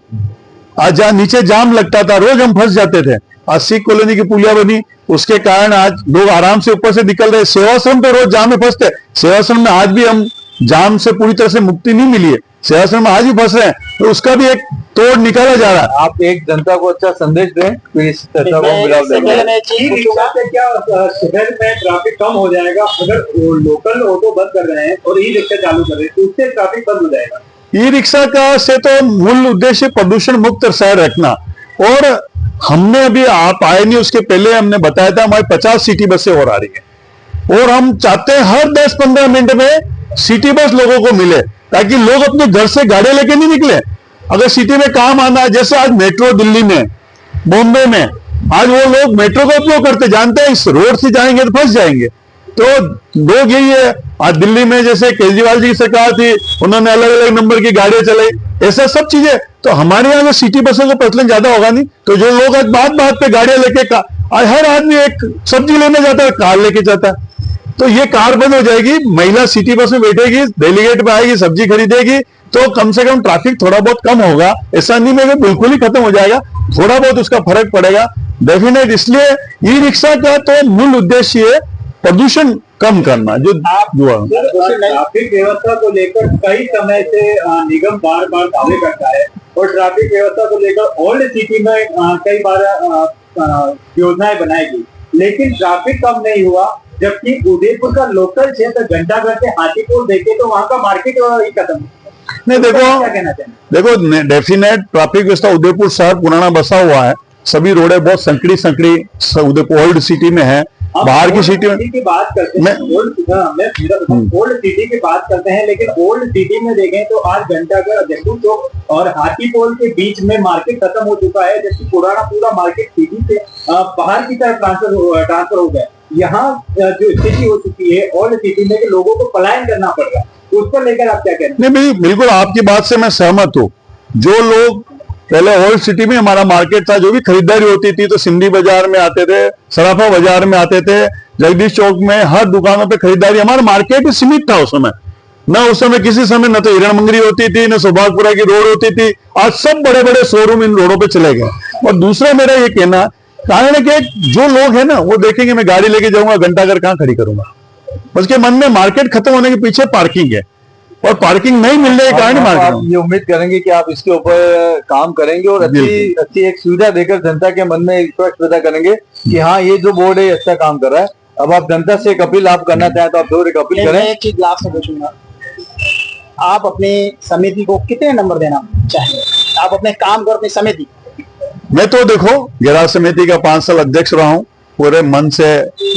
आज जहाँ नीचे जाम लगता था रोज हम फंस जाते थे, आज सिख कॉलोनी की पुलिया बनी, उसके कारण आज लोग आराम से ऊपर से निकल रहे। सेवाश्रम पे रोज जाम में फंसते, सेवाश्रम में आज भी हम जाम से पूरी तरह से मुक्ति नहीं मिली है, सेवाश्रम में आज भी फंस रहे हैं, तो उसका भी एक तोड़ निकाला जा रहा है। आप एक जनता को अच्छा संदेश दें, फिर इस चर्चा को विराम देंगे। क्या शहर में ट्रैफिक कम हो जाएगा अगर लोकल ऑटो बंद कर रहे हैं और ई रिक्शा चालू कर रहे हैं, तो उससे ट्रैफिक बंद हो जाएगा। ई रिक्शा का से तो मूल उद्देश्य प्रदूषण मुक्त शहर रखना। और हमने अभी आप आए नहीं उसके पहले हमने बताया था हमारी 50 सिटी बसें और आ रही है, और हम चाहते हैं हर 10-15 मिनट में सिटी बस लोगों को मिले, ताकि लोग अपने घर से गाड़ियां लेके नहीं निकले। अगर सिटी में काम आना है, जैसे आज मेट्रो दिल्ली में, बॉम्बे में, आज वो लोग मेट्रो का उपयोग करते, जानते हैं इस रोड से जाएंगे तो फंस जाएंगे। तो लोग यही है, आज दिल्ली में जैसे केजरीवाल जी की सरकार थी, उन्होंने अलग अलग नंबर की गाड़ियां चलाई, ऐसा सब चीजें। तो हमारे यहाँ सिटी बसों का प्रचलन ज्यादा होगा नहीं, तो जो लोग आज बात बात पे गाड़ियां लेके, आज हर आदमी एक सब्जी लेने जाता है कार लेके जाता है, तो ये कार बंद हो जाएगी, महिला सिटी बस में बैठेगी, डेलीगेट पे आएगी, सब्जी खरीदेगी, तो कम से कम ट्रैफिक थोड़ा बहुत कम होगा। ऐसा नहीं है कि बिल्कुल ही खत्म हो जाएगा, थोड़ा बहुत उसका फर्क पड़ेगा डेफिनेट। इसलिए ई रिक्शा का तो मूल उद्देश्य है प्रदूषण कम करना। जो ट्रैफिक व्यवस्था को लेकर कई समय से निगम बार बार दावे करता है, और ट्रैफिक व्यवस्था को लेकर ओल्ड सिटी में कई बार योजनाएं बनाई गई, लेकिन ट्रैफिक कम नहीं हुआ। जबकि उदयपुर का लोकल क्षेत्र घंटाघर से हाथीपुर देखे तो वहां का मार्केट ही खत्म। नहीं, देखो डेफिनेट ट्रैफिक व्यवस्था उदयपुर शहर पुराना बसा हुआ है, सभी रोडें बहुत संकड़ी उदयपुर ओल्ड सिटी में है। बाहर की सिटी की बात करते हैं, ओल्ड सिटी की बात करते हैं, लेकिन ओल्ड सिटी में देखें तो आज घंटाघर, जयपुर चौक और हाथीपोल के बीच में मार्केट खत्म हो चुका है, जबकि पुराना पूरा मार्केट सिटी से बाहर की तरफ ट्रांसफर हो गया। यहाँ जो स्थिति हो चुकी है ओल्ड सिटी में कि लोगों को पलायन करना पड़ रहा है, उस पर लेकर आप क्या कहते हैं? नहीं, बिल्कुल आपकी बात से मैं सहमत हूँ। जो लोग पहले ओल्ड सिटी में हमारा मार्केट था, जो भी खरीदारी होती थी तो सिंधी बाजार में आते थे, सराफा बाजार में आते थे, जगदीश चौक में, हर दुकानों पे खरीदारी, हमारा मार्केट सीमित था उस समय। न उस समय किसी समय न तो हिरण मंगरी होती थी, न सौभागपुरा की रोड होती थी। आज सब बड़े बड़े शोरूम इन रोडों पे चले गए। और दूसरा मेरा ये कहना कारण है कि जो लोग हैं ना वो देखेंगे मैं गाड़ी लेके जाऊंगा, घंटाघर कहां खड़ी करूंगा, उसके मन में मार्केट खत्म होने के पीछे पार्किंग है, और पार्किंग नहीं मिलने के कारण आप ये उम्मीद करेंगे कि आप इसके ऊपर काम करेंगे और अच्छी एक सुविधा देकर जनता के मन में विश्वास पैदा करेंगे कि हाँ ये जो बोर्ड है अच्छा काम कर रहा है। अब आप जनता से एक अपील आप करना चाहें तो आप जरूर एक अपील करें। एक चीज आपसे पूछूंगा, आप अपनी समिति को कितने नंबर देना चाहेंगे? आप अपने काम को, अपनी समिति। मैं तो देखो गिरा समिति का 5 साल अध्यक्ष रहा हूँ, पूरे मन से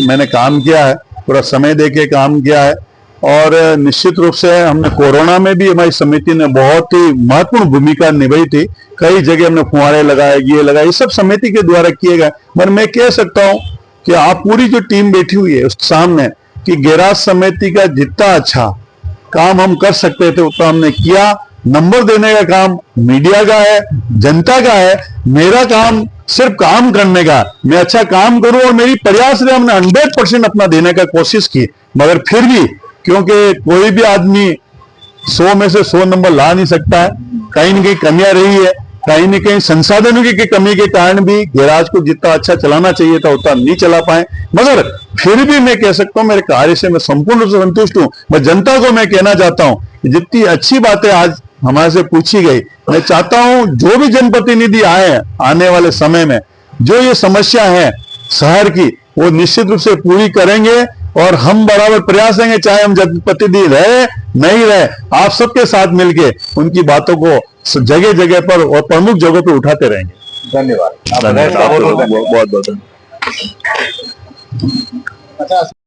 मैंने काम किया है, पूरा समय दे के काम किया है, और निश्चित रूप से हमने कोरोना में भी हमारी समिति ने बहुत ही महत्वपूर्ण भूमिका निभाई थी। कई जगह हमने फुहारे लगाए, ये लगाए, ये सब समिति के द्वारा किए गए। पर मैं कह सकता हूं कि आप पूरी जो टीम बैठी हुई है उसके सामने कि गैराज समिति का जितना अच्छा काम हम कर सकते थे उतना हमने किया। नंबर देने का काम मीडिया का है, जनता का है। मेरा काम सिर्फ काम करने का, मैं अच्छा काम करूं और मेरी प्रयास से हमने 100% अपना देने का कोशिश की। मगर फिर भी क्योंकि कोई भी आदमी 100 में से 100 नंबर ला नहीं सकता है, कहीं न कहीं कमियां रही है, कहीं न कहीं संसाधनों की कमी के कारण भी गैराज को जितना अच्छा चलाना चाहिए था उतना नहीं चला पाए। मगर फिर भी मैं कह सकता हूं मेरे कार्य से मैं संपूर्ण रूप से संतुष्ट हूं। मैं जनता को मैं कहना चाहता हूं कि जितनी अच्छी बातें आज हमारे से पूछी गई, मैं चाहता हूं जो भी जनप्रतिनिधि आए हैं आने वाले समय में जो ये समस्या है शहर की वो निश्चित रूप से पूरी करेंगे और हम बराबर प्रयास करेंगे, चाहे हम जनप्रतिनिधि रहे नहीं रहे, आप सबके साथ मिलके उनकी बातों को जगह जगह पर और प्रमुख जगहों पर उठाते रहेंगे। धन्यवाद। धन्यवाद। बहुत बहुत बहुत बहुत अच्छा